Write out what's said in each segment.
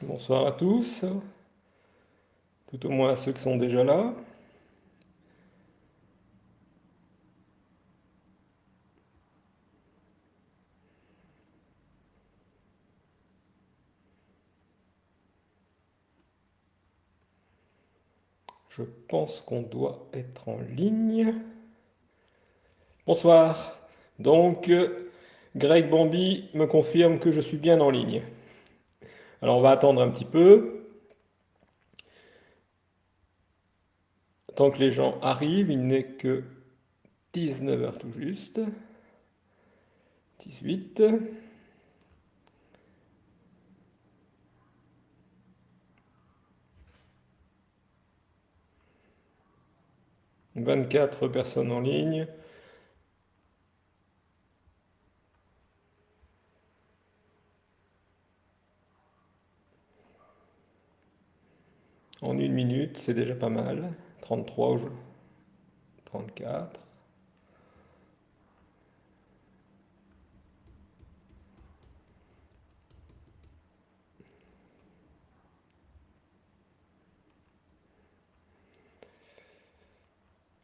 Bonsoir à tous, tout au moins à ceux qui sont déjà là. Je pense qu'on doit être en ligne. Bonsoir. Donc, Greg Bambi me confirme que je suis bien en ligne. Alors, on va attendre un petit peu. Tant que les gens arrivent, il n'est que 19 heures tout juste. 18. 24 personnes en ligne. En une minute, c'est déjà pas mal. 33 aujourd'hui. 34.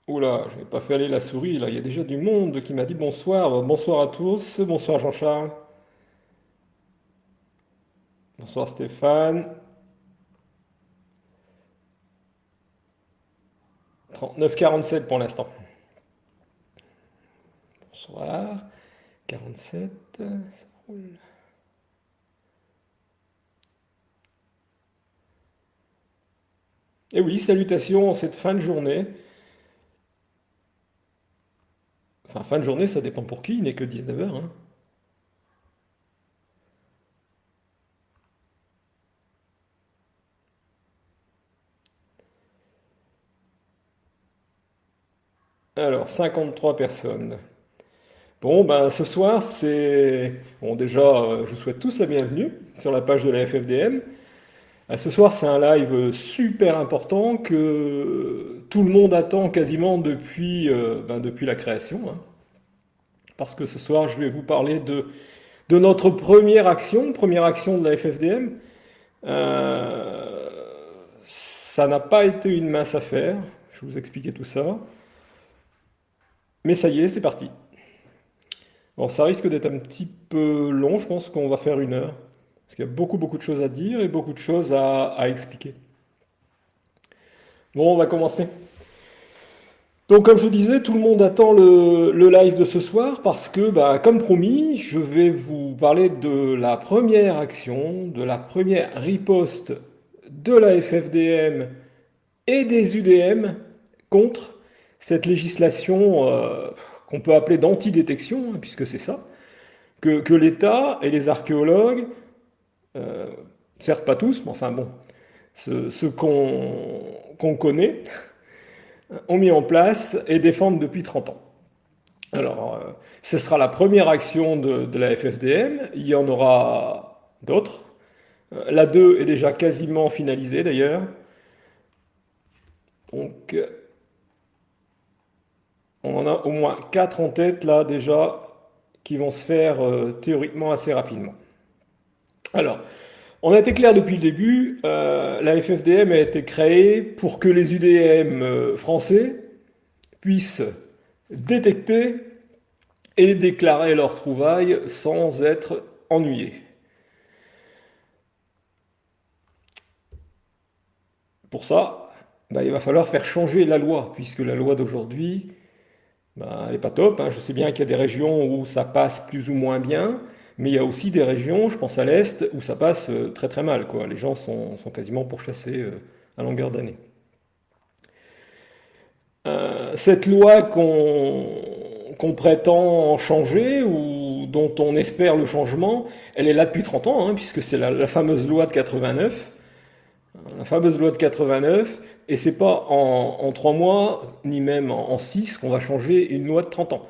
Oula, je n'ai pas fait aller la souris, là. Il y a déjà du monde qui m'a dit bonsoir. Bonsoir à tous. Bonsoir Jean-Charles. Bonsoir Stéphane. 39,47 pour l'instant. Bonsoir. 47, ça roule. Et oui, salutations en cette fin de journée. Enfin, fin de journée, ça dépend pour qui, il n'est que 19 heures, hein. Alors, 53 personnes. Bon, ben ce soir, c'est... Bon, déjà, je vous souhaite tous la bienvenue sur la page de la FFDM. Ce soir, c'est un live super important que tout le monde attend quasiment depuis la création, hein. Parce que ce soir, je vais vous parler de notre première action de la FFDM. Euh, Ça n'a pas été une mince affaire, je vais vous expliquer tout ça. Mais ça y est, c'est parti. Bon, ça risque d'être un petit peu long, je pense qu'on va faire 1 heure. Parce qu'il y a beaucoup de choses à dire et beaucoup de choses à expliquer. Bon, on va commencer. Donc, comme je vous disais, tout le monde attend le live de ce soir parce que, bah, comme promis, je vais vous parler de la première action, de la première riposte de la FFDM et des UDM contre cette législation qu'on peut appeler d'antidétection, hein, puisque c'est ça, que l'État et les archéologues, euh, certes pas tous, mais enfin bon, ceux qu'on connaît, ont mis en place et défendent depuis 30 ans. Alors, ce sera la première action de la FFDM, il y en aura d'autres. La 2 est déjà quasiment finalisée d'ailleurs. Donc, on en a au moins 4 en tête là déjà qui vont se faire théoriquement assez rapidement. Alors, on a été clair depuis le début, la FFDM a été créée pour que les UDM français puissent détecter et déclarer leurs trouvailles sans être ennuyés. Pour ça, bah, il va falloir faire changer la loi, puisque la loi d'aujourd'hui, bah, elle n'est pas top, hein. Je sais bien qu'il y a des régions où ça passe plus ou moins bien, mais il y a aussi des régions, je pense à l'Est, où ça passe très très mal, quoi. Les gens sont quasiment pourchassés à longueur d'année. Cette loi qu'on prétend changer ou dont on espère le changement, elle est là depuis 30 ans, hein, puisque c'est la fameuse loi de 89. La fameuse loi de 89, et c'est pas en 3 mois, ni même en 6, qu'on va changer une loi de 30 ans.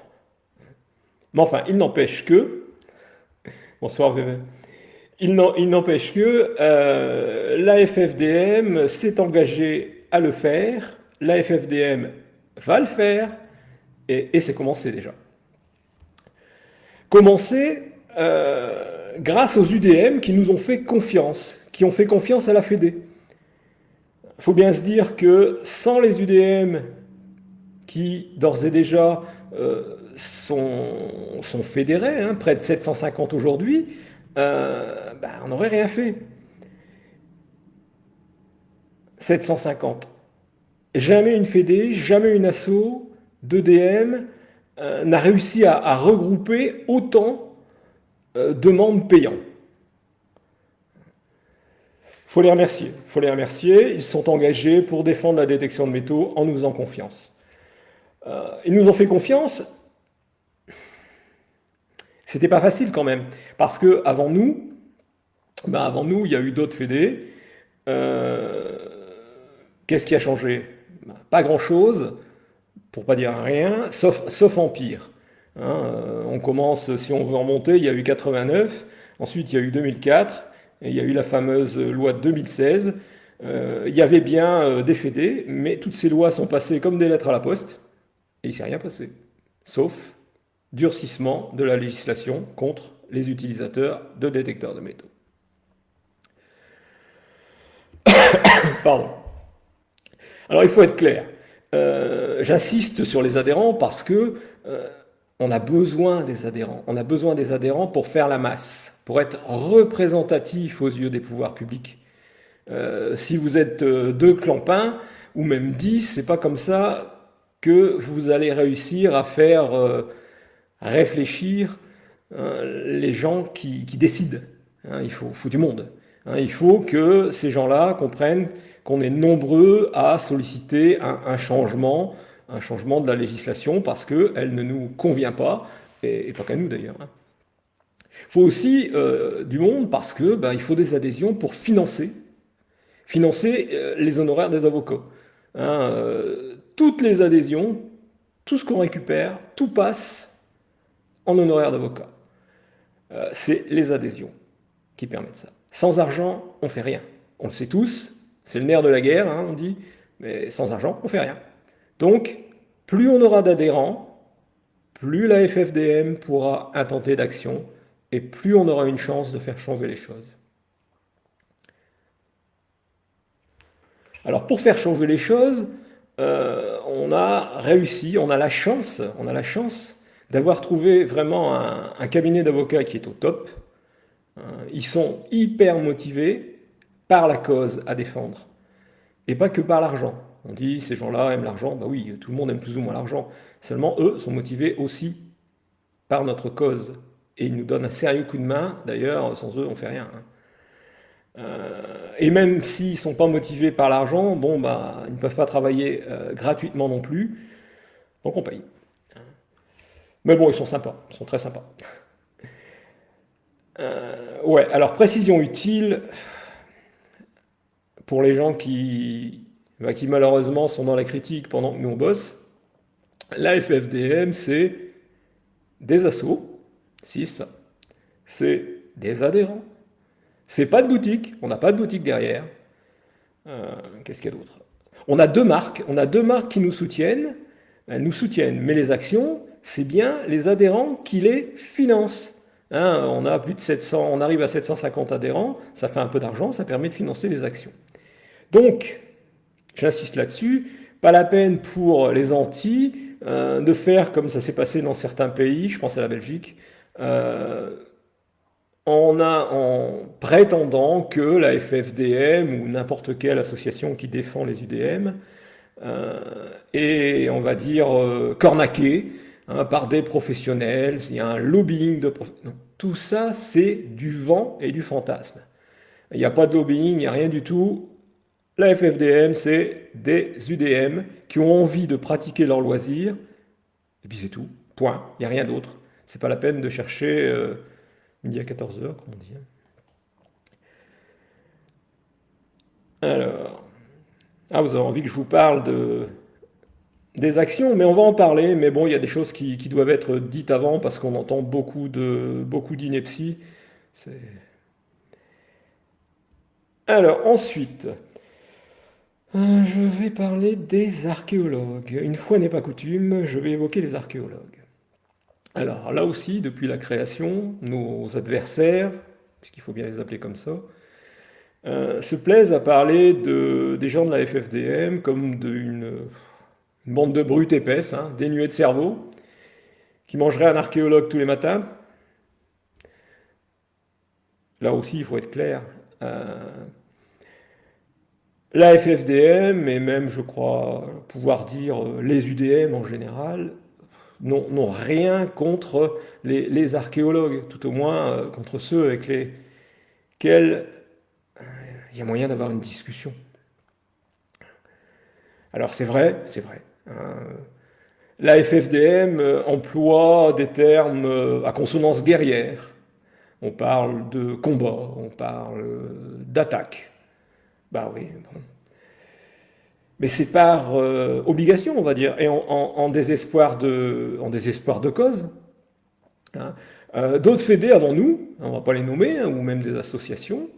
Mais enfin, il n'empêche que, bonsoir VV, il n'empêche que la FFDM s'est engagée à le faire, la FFDM va le faire, et c'est commencé déjà. Commencé grâce aux UDM qui nous ont fait confiance, qui ont fait confiance à la Fédé. Il faut bien se dire que sans les UDM qui d'ores et déjà sont fédérés, hein, près de 750 aujourd'hui, on n'aurait rien fait. 750. Jamais une fédé, jamais une asso d'EDM n'a réussi à regrouper autant de membres payants. Faut les remercier. Faut les remercier. Ils sont engagés pour défendre la détection de métaux en nous faisant confiance. Ils nous ont fait confiance. C'était pas facile quand même, parce que avant nous, il y a eu d'autres fédés. Qu'est-ce qui a changé? Pas grand-chose, pour pas dire rien, sauf empire. Hein, on commence, si on veut remonter, il y a eu 89, ensuite il y a eu 2004, et il y a eu la fameuse loi de 2016. Il y avait bien des fédés, mais toutes ces lois sont passées comme des lettres à la poste, et il ne s'est rien passé, sauf durcissement de la législation contre les utilisateurs de détecteurs de métaux. Pardon. Alors il faut être clair. J'insiste sur les adhérents parce que on a besoin des adhérents. On a besoin des adhérents pour faire la masse, pour être représentatif aux yeux des pouvoirs publics. Si vous êtes 2 clampins, ou même 10, c'est pas comme ça que vous allez réussir à faire réfléchir les gens qui décident. Hein, il faut du monde. Hein, il faut que ces gens-là comprennent qu'on est nombreux à solliciter un changement de la législation parce qu'elle ne nous convient pas, et pas qu'à nous d'ailleurs. Hein. Il faut aussi du monde parce que il faut des adhésions pour financer les honoraires des avocats. Hein, toutes les adhésions, tout ce qu'on récupère, tout passe en honoraires d'avocat. C'est les adhésions qui permettent ça. Sans argent, on ne fait rien. On le sait tous, c'est le nerf de la guerre, hein, on dit, mais sans argent, on ne fait rien. Donc, plus on aura d'adhérents, plus la FFDM pourra intenter d'action, et plus on aura une chance de faire changer les choses. Alors, pour faire changer les choses, on a réussi, on a la chance d'avoir trouvé vraiment un cabinet d'avocats qui est au top. Ils sont hyper motivés par la cause à défendre, et pas que par l'argent. On dit, ces gens-là aiment l'argent, oui, tout le monde aime plus ou moins l'argent. Seulement, eux sont motivés aussi par notre cause. Et ils nous donnent un sérieux coup de main. D'ailleurs, sans eux, on ne fait rien. Et même s'ils ne sont pas motivés par l'argent, ils ne peuvent pas travailler gratuitement non plus. Donc on paye. Mais bon, ils sont sympas, ils sont très sympas. Ouais, alors précision utile pour les gens qui malheureusement sont dans la critique pendant que nous on bosse. La FFDM, c'est des assos, 6, c'est des adhérents, c'est pas de boutique, on n'a pas de boutique derrière. Qu'est-ce qu'il y a d'autre? On a deux marques qui nous soutiennent, mais les actions, c'est bien les adhérents qui les financent. Hein, on a plus de 700, on arrive à 750 adhérents, ça fait un peu d'argent, ça permet de financer les actions. Donc, j'insiste là-dessus, pas la peine pour les anti de faire comme ça s'est passé dans certains pays, je pense à la Belgique, en prétendant que la FFDM ou n'importe quelle association qui défend les UDM est, on va dire, cornaquée par des professionnels, il y a un lobbying de professionnels. Tout ça, c'est du vent et du fantasme. Il n'y a pas de lobbying, il n'y a rien du tout. La FFDM, c'est des UDM qui ont envie de pratiquer leurs loisirs, et puis c'est tout, point, il n'y a rien d'autre. C'est pas la peine de chercher midi à 14h, comme on dit. Alors, vous avez envie que je vous parle des actions, mais on va en parler, mais bon, il y a des choses qui doivent être dites avant, parce qu'on entend beaucoup d'inepties. Alors, ensuite... je vais parler des archéologues. Une fois n'est pas coutume, je vais évoquer les archéologues. Alors là aussi, depuis la création, nos adversaires, puisqu'il faut bien les appeler comme ça, se plaisent à parler des gens de la FFDM comme une bande de brutes épaisses, hein, dénuées de cerveau, qui mangeraient un archéologue tous les matins. Là aussi, il faut être clair. Euh, la FFDM, et même, je crois, pouvoir dire les UDM en général, n'ont rien contre les archéologues, tout au moins contre ceux avec lesquels il y a moyen d'avoir une discussion. Alors c'est vrai. Hein, la FFDM emploie des termes à consonance guerrière. On parle de combat, on parle d'attaque. Bah oui, bon. Mais c'est par obligation, on va dire, et en désespoir de cause. Hein. D'autres fédés avant nous, on ne va pas les nommer, hein, ou même des associations,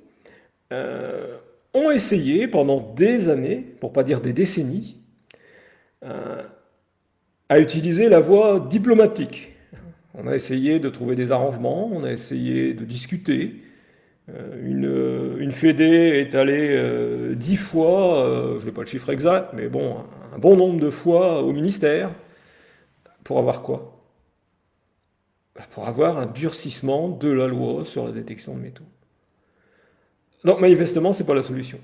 euh, ont essayé pendant des années, pour pas dire des décennies, euh, à utiliser la voie diplomatique. On a essayé de trouver des arrangements, on a essayé de discuter. Une fédé est allée 10 fois, je n'ai pas le chiffre exact, mais bon, un bon nombre de fois au ministère. Pour avoir quoi? Pour avoir un durcissement de la loi sur la détection de métaux. Donc manifestement, ce n'est pas la solution.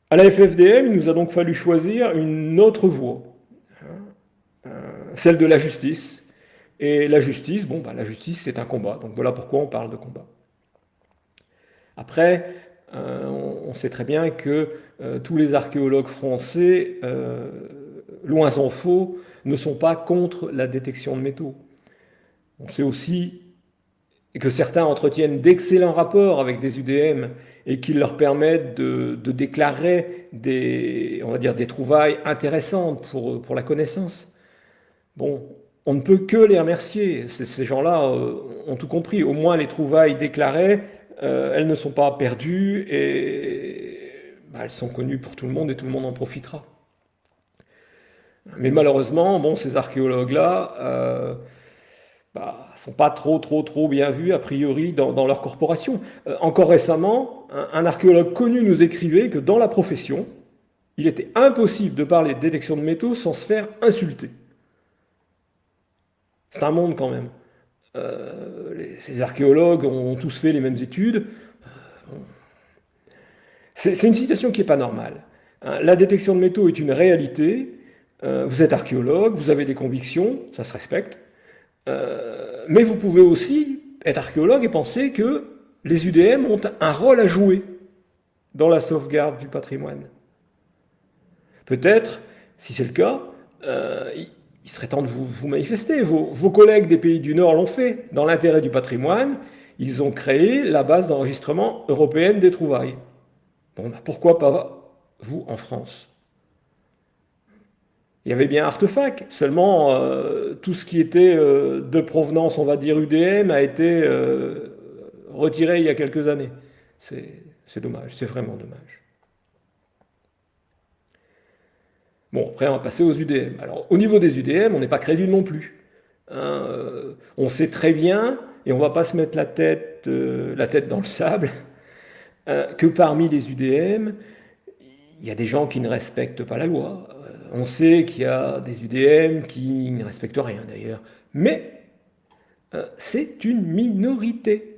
À la FFDM, il nous a donc fallu choisir une autre voie, celle de la justice. Et la justice, bon, bah, la justice, c'est un combat. Donc voilà pourquoi on parle de combat. Après, on sait très bien que tous les archéologues français, loin s'en faut, ne sont pas contre la détection de métaux. On sait aussi que certains entretiennent d'excellents rapports avec des UDM et qui leur permettent de déclarer on va dire, des trouvailles intéressantes pour la connaissance. Bon, on ne peut que les remercier. Ces gens-là ont tout compris. Au moins, les trouvailles déclarées, elles ne sont pas perdues et bah, elles sont connues pour tout le monde et tout le monde en profitera. Mais malheureusement, bon, ces archéologues-là bah, sont pas trop bien vus a priori dans leur corporation. Encore récemment, un archéologue connu nous écrivait que dans la profession, il était impossible de parler de détection de métaux sans se faire insulter. C'est un monde quand même. Ces archéologues ont tous fait les mêmes études. C'est une situation qui n'est pas normale. Hein. La détection de métaux est une réalité. Vous êtes archéologue, vous avez des convictions, ça se respecte. Mais vous pouvez aussi être archéologue et penser que les UDM ont un rôle à jouer dans la sauvegarde du patrimoine. Peut-être, si c'est le cas, il serait temps de vous manifester. Vos collègues des pays du Nord l'ont fait. Dans l'intérêt du patrimoine, ils ont créé la base d'enregistrement européenne des trouvailles. Bon, bah pourquoi pas vous en France? Il y avait bien Artefact, seulement tout ce qui était de provenance, on va dire UDM, a été retiré il y a quelques années. C'est dommage, c'est vraiment dommage. Bon, après, on va passer aux UDM. Alors, au niveau des UDM, on n'est pas crédule non plus. Hein, on sait très bien, et on ne va pas se mettre la tête dans le sable, que parmi les UDM, il y a des gens qui ne respectent pas la loi. On sait qu'il y a des UDM qui ne respectent rien d'ailleurs. Mais c'est une minorité.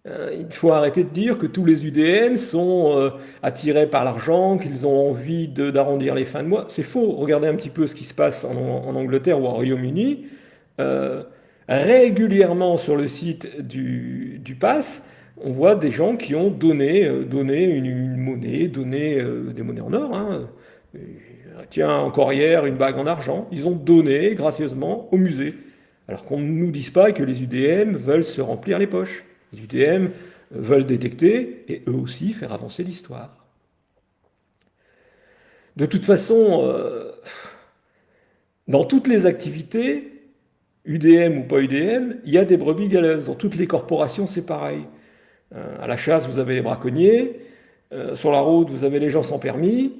Il faut arrêter de dire que tous les UDM sont attirés par l'argent, qu'ils ont envie d'arrondir les fins de mois. C'est faux. Regardez un petit peu ce qui se passe en Angleterre ou au Royaume-Uni. Régulièrement sur le site du PASS, on voit des gens qui ont donné une monnaie, donné des monnaies en or. Hein. Tiens, encore hier, une bague en argent. Ils ont donné gracieusement au musée. Alors qu'on ne nous dise pas que les UDM veulent se remplir les poches. Les UDM veulent détecter et eux aussi faire avancer l'histoire. De toute façon, dans toutes les activités, UDM ou pas UDM, il y a des brebis galeuses. Dans toutes les corporations, c'est pareil. À la chasse, vous avez les braconniers. Sur la route, vous avez les gens sans permis.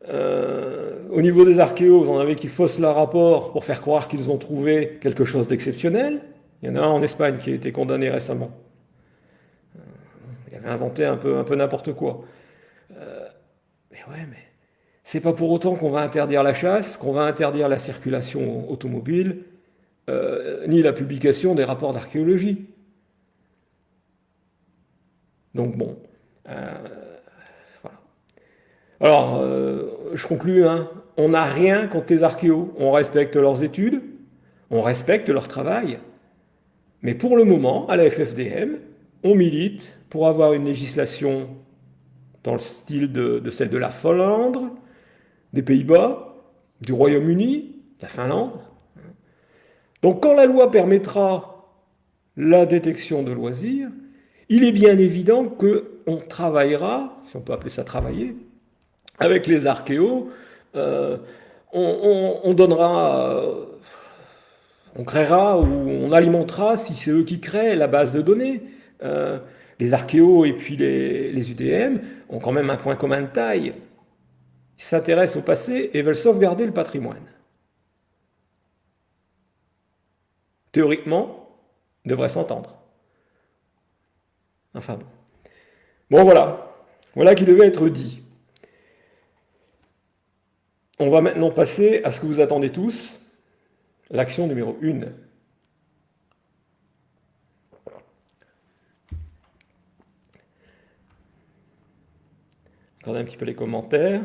Au niveau des archéos, vous en avez qui faussent leur rapport pour faire croire qu'ils ont trouvé quelque chose d'exceptionnel. Il y en a un en Espagne qui a été condamné récemment. avait inventé un peu n'importe quoi. Mais ouais, mais c'est pas pour autant qu'on va interdire la chasse, qu'on va interdire la circulation automobile, ni la publication des rapports d'archéologie. Donc bon, euh, voilà. Alors, je conclus, hein. On n'a rien contre les archéos. On respecte leurs études, on respecte leur travail. Mais pour le moment, à la FFDM, on milite pour avoir une législation dans le style de celle de la Finlande, des Pays-Bas, du Royaume-Uni, de la Finlande. Donc quand la loi permettra la détection de loisirs, il est bien évident qu'on travaillera, si on peut appeler ça travailler, avec les archéos, euh, on donnera, on créera ou on alimentera, si c'est eux qui créent, la base de données. Les archéos et puis les UDM ont quand même un point commun de taille. Ils s'intéressent au passé et veulent sauvegarder le patrimoine. Théoriquement, ils devraient s'entendre. Enfin bon. Bon voilà. Voilà qui devait être dit. On va maintenant passer à ce que vous attendez tous, l'action numéro 1. Regardez un petit peu les commentaires.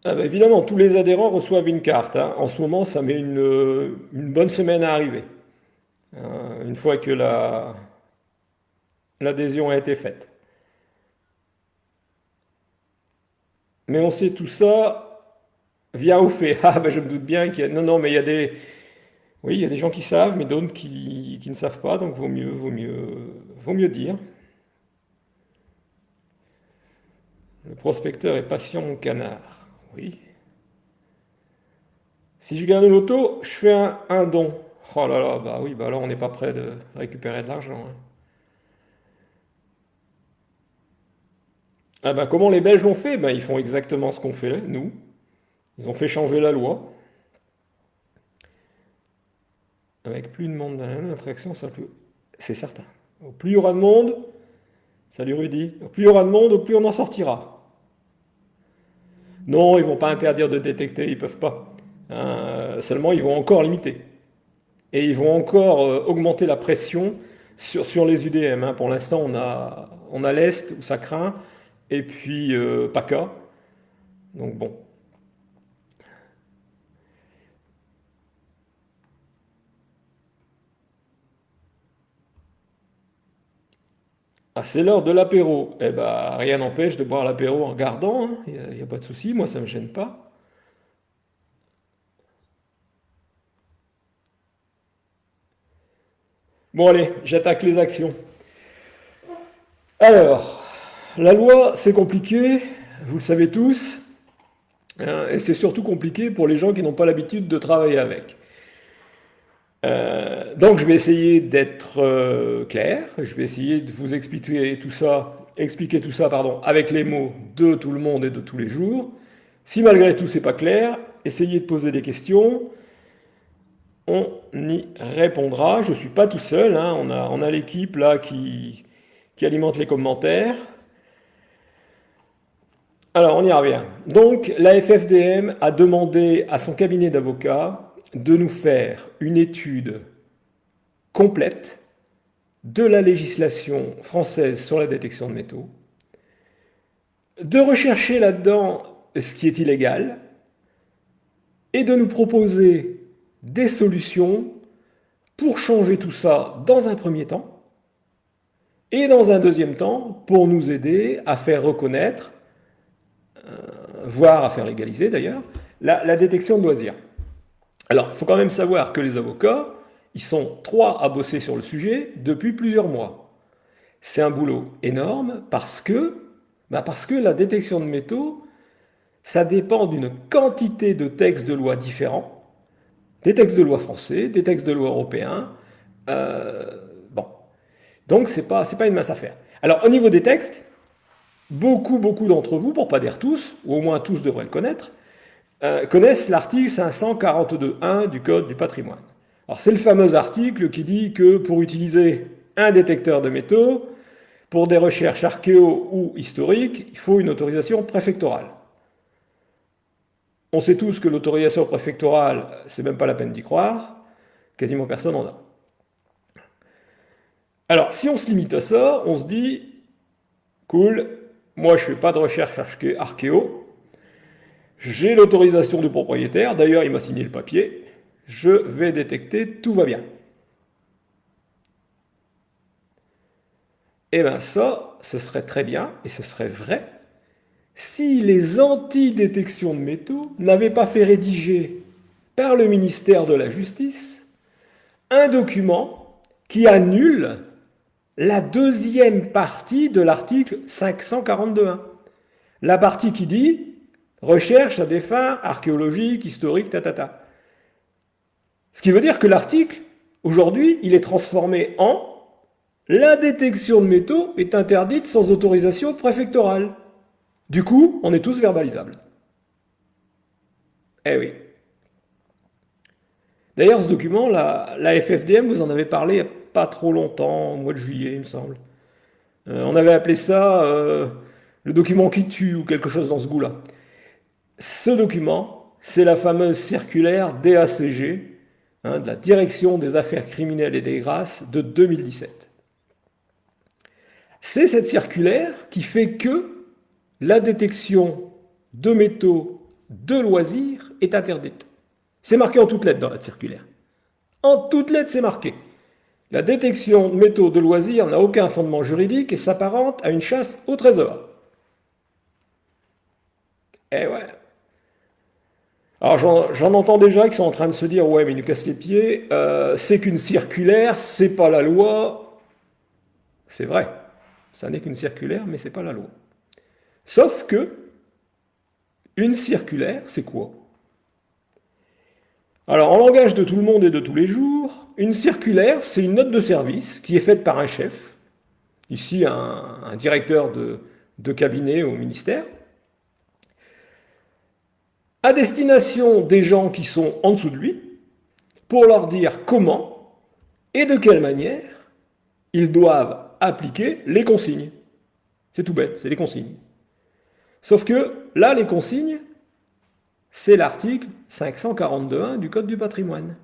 Ah bah évidemment, tous les adhérents reçoivent une carte, hein. En ce moment, ça met une bonne semaine à arriver. Une fois que l'adhésion a été faite. Mais on sait tout ça via au fait. Ah ben je me doute bien qu'il y a... Non, non, mais il y a des... Oui, il y a des gens qui savent, mais d'autres qui ne savent pas, donc vaut mieux dire. Le prospecteur est patient, mon canard. Oui. Si je gagne l'auto, je fais un don. Oh là là, bah oui, bah là on n'est pas prêt de récupérer de l'argent, hein. Ah bah comment les Belges ont fait? Ben, ils font exactement ce qu'on fait, nous. Ils ont fait changer la loi. Avec plus de monde dans l'attraction, ça plus... C'est certain. Au plus il y aura de monde, salut Rudy, au plus il y aura de monde, au plus on en sortira. Non, ils ne vont pas interdire de détecter, ils ne peuvent pas. Seulement, ils vont encore limiter. Et ils vont encore augmenter la pression sur les UDM, hein. Pour l'instant, on a l'Est où ça craint, et puis PACA. Donc bon. Ah, c'est l'heure de l'apéro. Eh ben, rien n'empêche de boire l'apéro en regardant, hein. Il n'y a pas de souci, moi ça ne me gêne pas. Bon allez, j'attaque les actions. Alors, la loi, c'est compliqué, vous le savez tous, hein, et c'est surtout compliqué pour les gens qui n'ont pas l'habitude de travailler avec. Donc je vais essayer d'être clair, je vais essayer de vous expliquer tout ça, pardon, avec les mots de tout le monde et de tous les jours. Si malgré tout c'est pas clair, essayez de poser des questions, on y répondra. Je ne suis pas tout seul, hein, on a l'équipe là qui alimente les commentaires. Alors on y revient. Donc la FFDM a demandé à son cabinet d'avocats de nous faire une étude complète de la législation française sur la détection de métaux, de rechercher là-dedans ce qui est illégal et de nous proposer des solutions pour changer tout ça dans un premier temps et dans un deuxième temps pour nous aider à faire reconnaître, voire à faire légaliser d'ailleurs, la détection de loisirs. Alors, il faut quand même savoir que les avocats, ils sont 3 à bosser sur le sujet depuis plusieurs mois. C'est un boulot énorme parce que la détection de métaux, ça dépend d'une quantité de textes de loi différents, des textes de loi français, des textes de loi européens. Bon, donc c'est pas une mince affaire. Alors, au niveau des textes, beaucoup d'entre vous, pour pas dire tous, ou au moins tous devraient le connaître, connaissent l'article 542.1 du Code du patrimoine. Alors c'est le fameux article qui dit que pour utiliser un détecteur de métaux. Pour des recherches archéo ou historiques, il faut une autorisation préfectorale. On sait tous que l'autorisation préfectorale, c'est même pas la peine d'y croire, quasiment personne en a. Alors, si on se limite à ça, on se dit, cool, moi je fais pas de recherche archéo, j'ai l'autorisation du propriétaire, d'ailleurs il m'a signé le papier, je vais détecter, tout va bien. Eh bien ça, ce serait très bien, et ce serait vrai, si les antidétections de métaux n'avaient pas fait rédiger par le ministère de la Justice un document qui annule la deuxième partie de l'article 542.1. La partie qui dit « recherche à des fins archéologiques, historiques, tatata ». Ce qui veut dire que l'article, aujourd'hui, il est transformé en « la détection de métaux est interdite sans autorisation préfectorale ». Du coup, on est tous verbalisables. Eh oui. D'ailleurs, ce document, la FFDM, vous en avez parlé il n'y a pas trop longtemps, au mois de juillet, il me semble. On avait appelé ça le document qui tue ou quelque chose dans ce goût-là. Ce document, c'est la fameuse circulaire DACG, de la Direction des Affaires criminelles et des grâces de 2017. C'est cette circulaire qui fait que la détection de métaux de loisirs est interdite. C'est marqué en toutes lettres dans la circulaire. En toutes lettres, c'est marqué. La détection de métaux de loisirs n'a aucun fondement juridique et s'apparente à une chasse au trésor. Eh ouais. Alors j'en entends déjà qui sont en train de se dire « ouais, mais il nous casse les pieds, c'est qu'une circulaire, c'est pas la loi. » C'est vrai, ça n'est qu'une circulaire, mais c'est pas la loi. Sauf que, une circulaire, c'est quoi? Alors, en langage de tout le monde et de tous les jours, une circulaire, c'est une note de service qui est faite par un chef, ici un directeur de cabinet au ministère, à destination des gens qui sont en dessous de lui, pour leur dire comment et de quelle manière ils doivent appliquer les consignes. C'est tout bête, c'est les consignes. Sauf que là, les consignes, c'est l'article 542.1 du Code du patrimoine.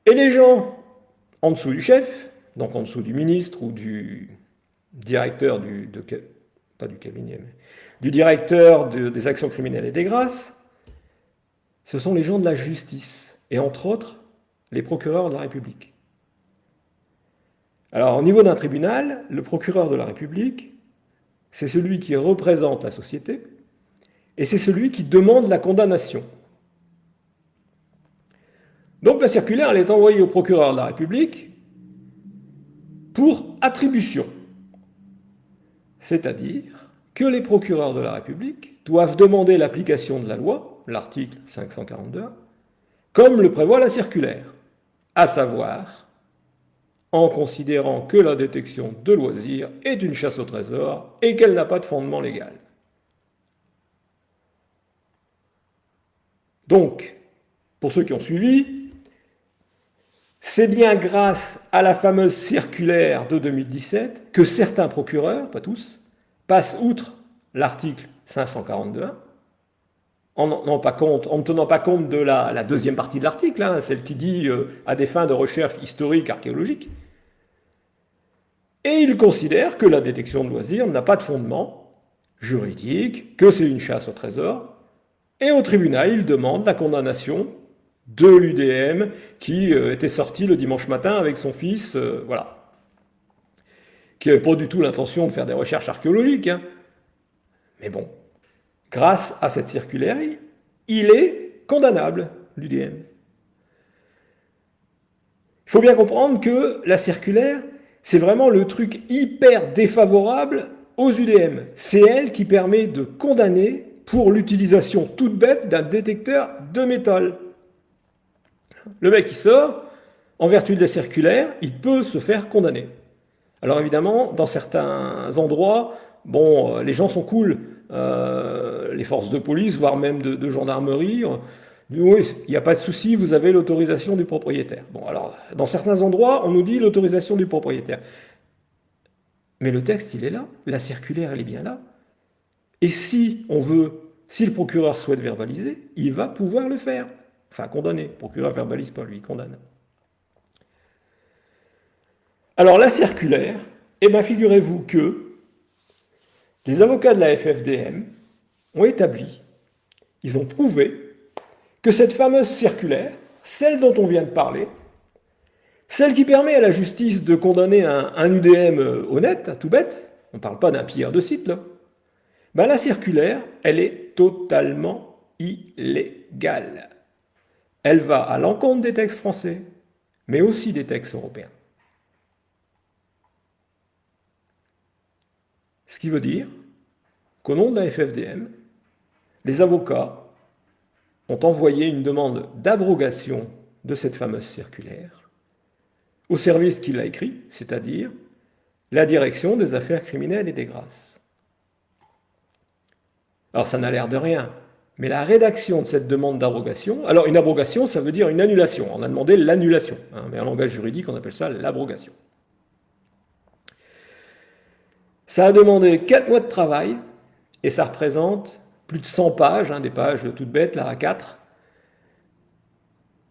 Et les gens en dessous du chef, donc en dessous du ministre ou du directeur pas du cabinet, mais du directeur des actions criminelles et des grâces, ce sont les gens de la justice, et entre autres, les procureurs de la République. Alors, au niveau d'un tribunal, le procureur de la République, c'est celui qui représente la société, et c'est celui qui demande la condamnation. Donc la circulaire, elle est envoyée au procureur de la République pour attribution. C'est-à-dire que les procureurs de la République doivent demander l'application de la loi, l'article 542, comme le prévoit la circulaire, à savoir en considérant que la détection de loisirs est une chasse au trésor et qu'elle n'a pas de fondement légal. Donc, pour ceux qui ont suivi, c'est bien grâce à la fameuse circulaire de 2017 que certains procureurs, pas tous, passent outre l'article 542.1 en ne tenant pas compte de la deuxième partie de l'article, celle qui dit à des fins de recherche historique, archéologique. Et ils considèrent que la détection de loisirs n'a pas de fondement juridique, que c'est une chasse au trésor. Et au tribunal, ils demandent la condamnation de l'UDM qui était sorti le dimanche matin avec son fils, voilà, qui n'avait pas du tout l'intention de faire des recherches archéologiques. Mais bon, grâce à cette circulaire, il est condamnable, l'UDM. Il faut bien comprendre que la circulaire, c'est vraiment le truc hyper défavorable aux UDM. C'est elle qui permet de condamner pour l'utilisation toute bête d'un détecteur de métal. Le mec qui sort, en vertu de la circulaire, il peut se faire condamner. Alors évidemment, dans certains endroits, bon, les gens sont cool, les forces de police, voire même de gendarmerie, Oui, il n'y a pas de souci, vous avez l'autorisation du propriétaire. Bon, alors, dans certains endroits, on nous dit l'autorisation du propriétaire. Mais le texte, il est là, la circulaire, elle est bien là. Et si on veut, si le procureur souhaite verbaliser, il va pouvoir le faire. Enfin, condamner. Le procureur verbalise pas, lui, il condamne. Alors, la circulaire, eh bien, figurez-vous que les avocats de la FFDM ont établi, ils ont prouvé que cette fameuse circulaire, celle dont on vient de parler, celle qui permet à la justice de condamner un UDM honnête, tout bête, on ne parle pas d'un pilleur de site là, ben la circulaire, elle est totalement illégale. Elle va à l'encontre des textes français, mais aussi des textes européens. Ce qui veut dire qu'au nom de la FFDM, les avocats ont envoyé une demande d'abrogation de cette fameuse circulaire au service qui l'a écrit, c'est-à-dire la direction des affaires criminelles et des grâces. Alors ça n'a l'air de rien, mais la rédaction de cette demande d'abrogation, alors une abrogation ça veut dire une annulation, on a demandé l'annulation, hein, mais en langage juridique on appelle ça l'abrogation. Ça a demandé 4 mois de travail et ça représente plus de 100 pages, hein, des pages toutes bêtes, là à 4,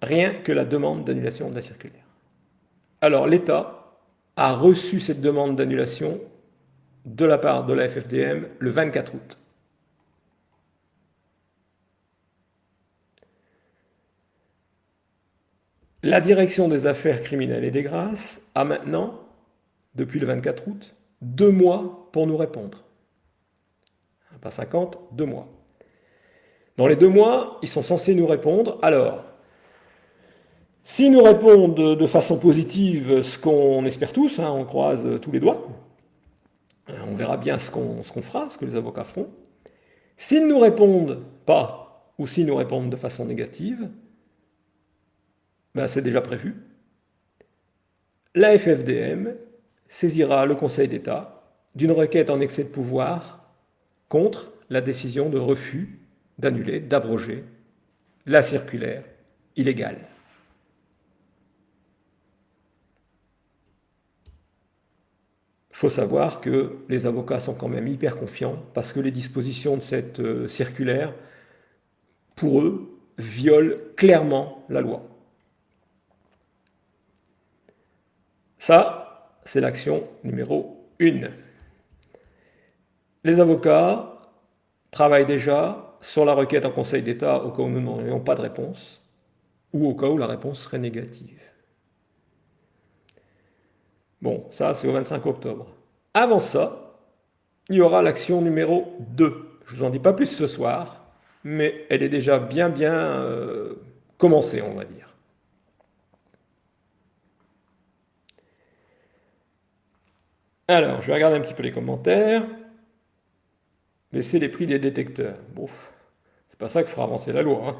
rien que la demande d'annulation de la circulaire. Alors l'État a reçu cette demande d'annulation de la part de la FFDM le 24 août. La direction des affaires criminelles et des grâces a maintenant, depuis le 24 août, 2 mois pour nous répondre. Pas 50, 2 mois. Dans les 2 mois, ils sont censés nous répondre. Alors, s'ils nous répondent de façon positive, ce qu'on espère tous, hein, on croise tous les doigts, on verra bien ce qu'on fera, ce que les avocats feront. S'ils ne nous répondent pas, ou s'ils nous répondent de façon négative, ben c'est déjà prévu. La FFDM saisira le Conseil d'État d'une requête en excès de pouvoir contre la décision de refus d'annuler, d'abroger la circulaire illégale. Il faut savoir que les avocats sont quand même hyper confiants parce que les dispositions de cette circulaire, pour eux, violent clairement la loi. Ça, c'est l'action numéro 1. Les avocats travaillent déjà sur la requête en Conseil d'État au cas où nous n'aurions pas de réponse ou au cas où la réponse serait négative. Bon, ça, c'est au 25 octobre. Avant ça, il y aura l'action numéro 2. Je ne vous en dis pas plus ce soir, mais elle est déjà bien commencée, on va dire. Alors, je vais regarder un petit peu les commentaires. Baisser les prix des détecteurs. Bon, c'est pas ça qui fera avancer la loi, hein.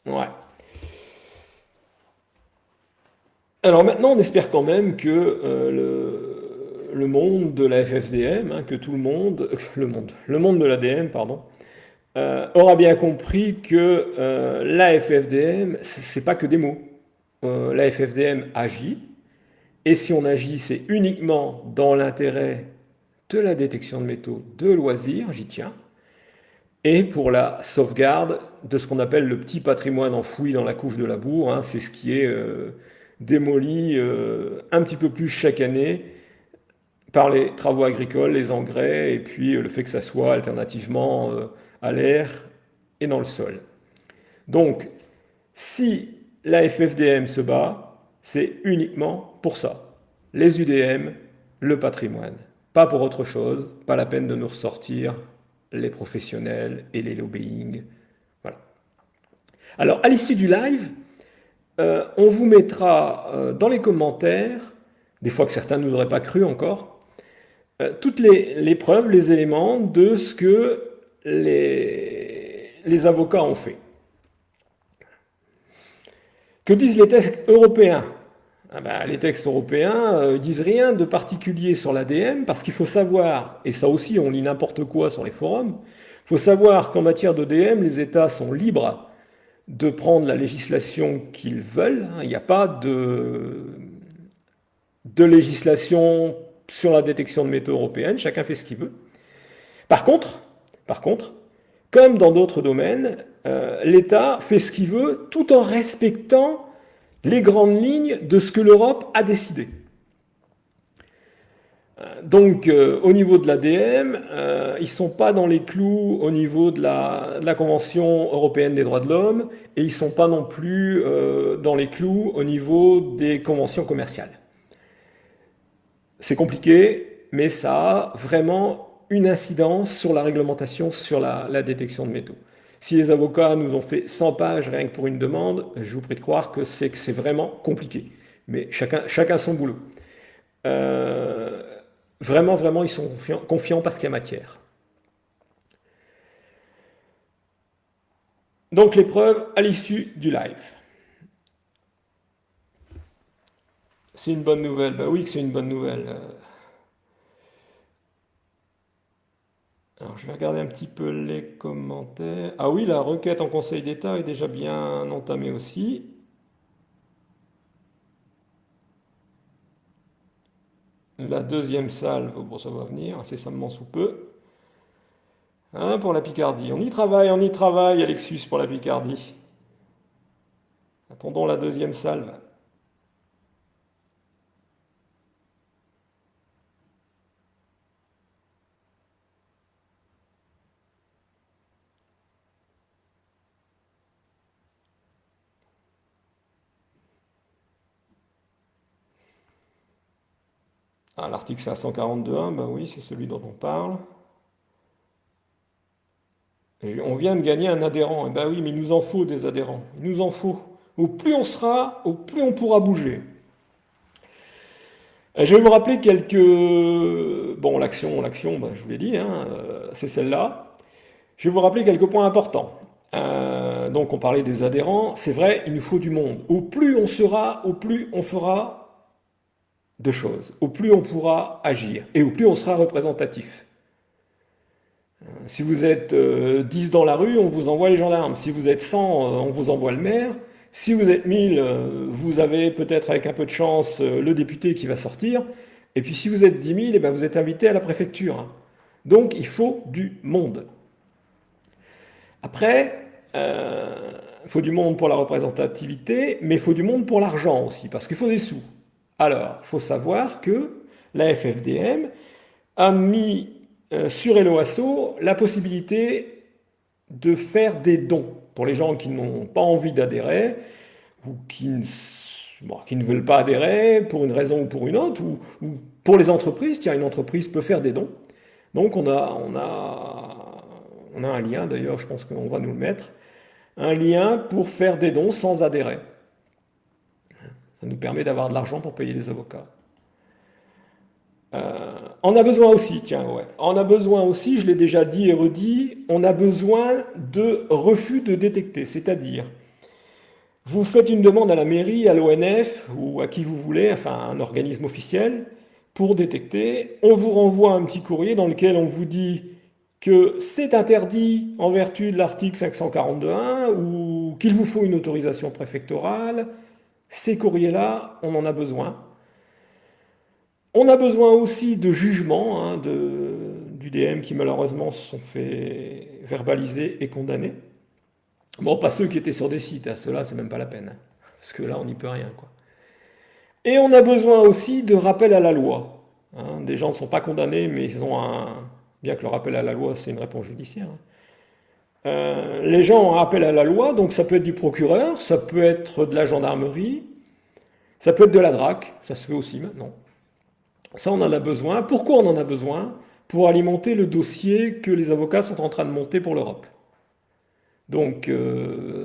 Ouais. Alors maintenant, on espère quand même que le monde de la FFDM, hein, que tout le monde, le monde de l'ADM, pardon, aura bien compris que la FFDM, c'est pas que des mots. La FFDM agit, et si on agit, c'est uniquement dans l'intérêt de la détection de métaux de loisirs, j'y tiens, et pour la sauvegarde de ce qu'on appelle le petit patrimoine enfoui dans la couche de labour, hein, c'est ce qui est démoli un petit peu plus chaque année par les travaux agricoles, les engrais, et puis le fait que ça soit alternativement à l'air et dans le sol. Donc, si la FFDM se bat, c'est uniquement pour ça. Les UDM, le patrimoine. Pas pour autre chose, pas la peine de nous ressortir les professionnels et les lobbying. Voilà. Alors, à l'issue du live, on vous mettra dans les commentaires, des fois que certains ne nous auraient pas cru encore, toutes les preuves, les éléments de ce que les avocats ont fait. Que disent les textes européens? Ah ben, les textes européens disent rien de particulier sur l'ADM parce qu'il faut savoir, et ça aussi on lit n'importe quoi sur les forums, il faut savoir qu'en matière d'ODM, les États sont libres de prendre la législation qu'ils veulent. Il n'y a pas de législation sur la détection de métaux européenne, chacun fait ce qu'il veut. Par contre, par contre, comme dans d'autres domaines, l'État fait ce qu'il veut tout en respectant les grandes lignes de ce que l'Europe a décidé. Donc, au niveau de l'ADM, ils ne sont pas dans les clous au niveau de la Convention européenne des droits de l'homme et ils ne sont pas non plus dans les clous au niveau des conventions commerciales. C'est compliqué, mais ça a vraiment une incidence sur la réglementation, sur la détection de métaux. Si les avocats nous ont fait 100 pages rien que pour une demande, je vous prie de croire que c'est vraiment compliqué. Mais chacun son boulot. Vraiment, vraiment, ils sont confiants parce qu'il y a matière. Donc les preuves à l'issue du live. C'est une bonne nouvelle. Ben oui que c'est une bonne nouvelle. Alors je vais regarder un petit peu les commentaires. Ah oui, la requête en Conseil d'État est déjà bien entamée aussi. La deuxième salve, bon ça va venir incessamment sous peu. Hein, pour la Picardie. On y travaille, Alexis, pour la Picardie. Attendons la deuxième salve. Ah, l'article 542.1, ben oui, c'est celui dont on parle. Et on vient de gagner un adhérent. Et ben oui, mais il nous en faut des adhérents. Il nous en faut. Au plus on sera, au plus on pourra bouger. Je vais vous rappeler quelques... Bon, l'action, ben, je vous l'ai dit, hein, c'est celle-là. Je vais vous rappeler quelques points importants. Donc on parlait des adhérents. C'est vrai, il nous faut du monde. Au plus on sera, au plus on fera de choses. Au plus on pourra agir. Et au plus on sera représentatif. Si vous êtes 10 dans la rue, on vous envoie les gendarmes. Si vous êtes 100, on vous envoie le maire. Si vous êtes 1000, vous avez peut-être avec un peu de chance le député qui va sortir. Et puis si vous êtes 10 000, eh ben, vous êtes invité à la préfecture. Donc il faut du monde. Après, il faut du monde pour la représentativité, mais il faut du monde pour l'argent aussi, parce qu'il faut des sous. Alors, il faut savoir que la FFDM a mis sur Helloasso la possibilité de faire des dons pour les gens qui n'ont pas envie d'adhérer ou qui ne veulent pas adhérer pour une raison ou pour une autre, ou pour les entreprises. Tiens, une entreprise peut faire des dons. Donc on a un lien, d'ailleurs, je pense qu'on va nous le mettre, un lien pour faire des dons sans adhérer. Ça nous permet d'avoir de l'argent pour payer les avocats. On a besoin aussi, tiens, ouais. On a besoin aussi, je l'ai déjà dit et redit, on a besoin de refus de détecter. C'est-à-dire, vous faites une demande à la mairie, à l'ONF ou à qui vous voulez, enfin un organisme officiel, pour détecter. On vous renvoie un petit courrier dans lequel on vous dit que c'est interdit en vertu de l'article 542.1 ou qu'il vous faut une autorisation préfectorale. Ces courriers-là, on en a besoin. On a besoin aussi de jugements hein, du DM qui malheureusement se sont fait verbaliser et condamner. Bon, pas ceux qui étaient sur des sites, hein, ceux-là c'est même pas la peine, hein, parce que là on n'y peut rien, quoi. Et on a besoin aussi de rappel à la loi. Hein. Des gens ne sont pas condamnés, mais ils ont un... Bien que le rappel à la loi c'est une réponse judiciaire. Hein. Les gens ont un rappel à la loi, donc ça peut être du procureur, ça peut être de la gendarmerie, ça peut être de la DRAC, ça se fait aussi maintenant. Ça, on en a besoin. Pourquoi on en a besoin? Pour alimenter le dossier que les avocats sont en train de monter pour l'Europe. Donc,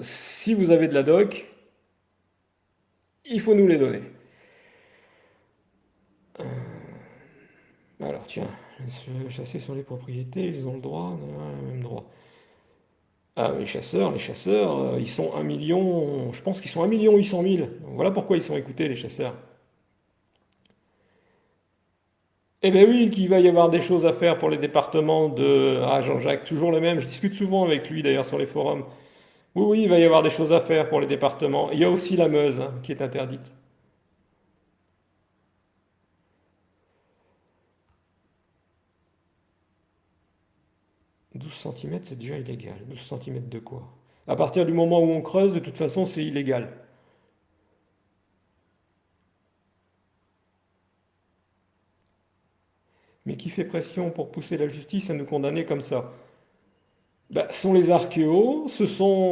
si vous avez de la doc, il faut nous les donner. Alors tiens, chasser sur les propriétés, ils ont le droit, le même droit. Ah, les chasseurs, ils sont 1 million, je pense qu'ils sont 1 800 000. Donc voilà pourquoi ils sont écoutés, les chasseurs. Eh bien oui, qu'il va y avoir des choses à faire pour les départements de... Ah, Jean-Jacques, toujours le même, je discute souvent avec lui d'ailleurs sur les forums. Oui, oui, il va y avoir des choses à faire pour les départements. Il y a aussi la Meuse, hein, qui est interdite. 12 cm, c'est déjà illégal. 12 cm de quoi? À partir du moment où on creuse, de toute façon, c'est illégal. Mais qui fait pression pour pousser la justice à nous condamner comme ça? Ben, ce sont les archéos,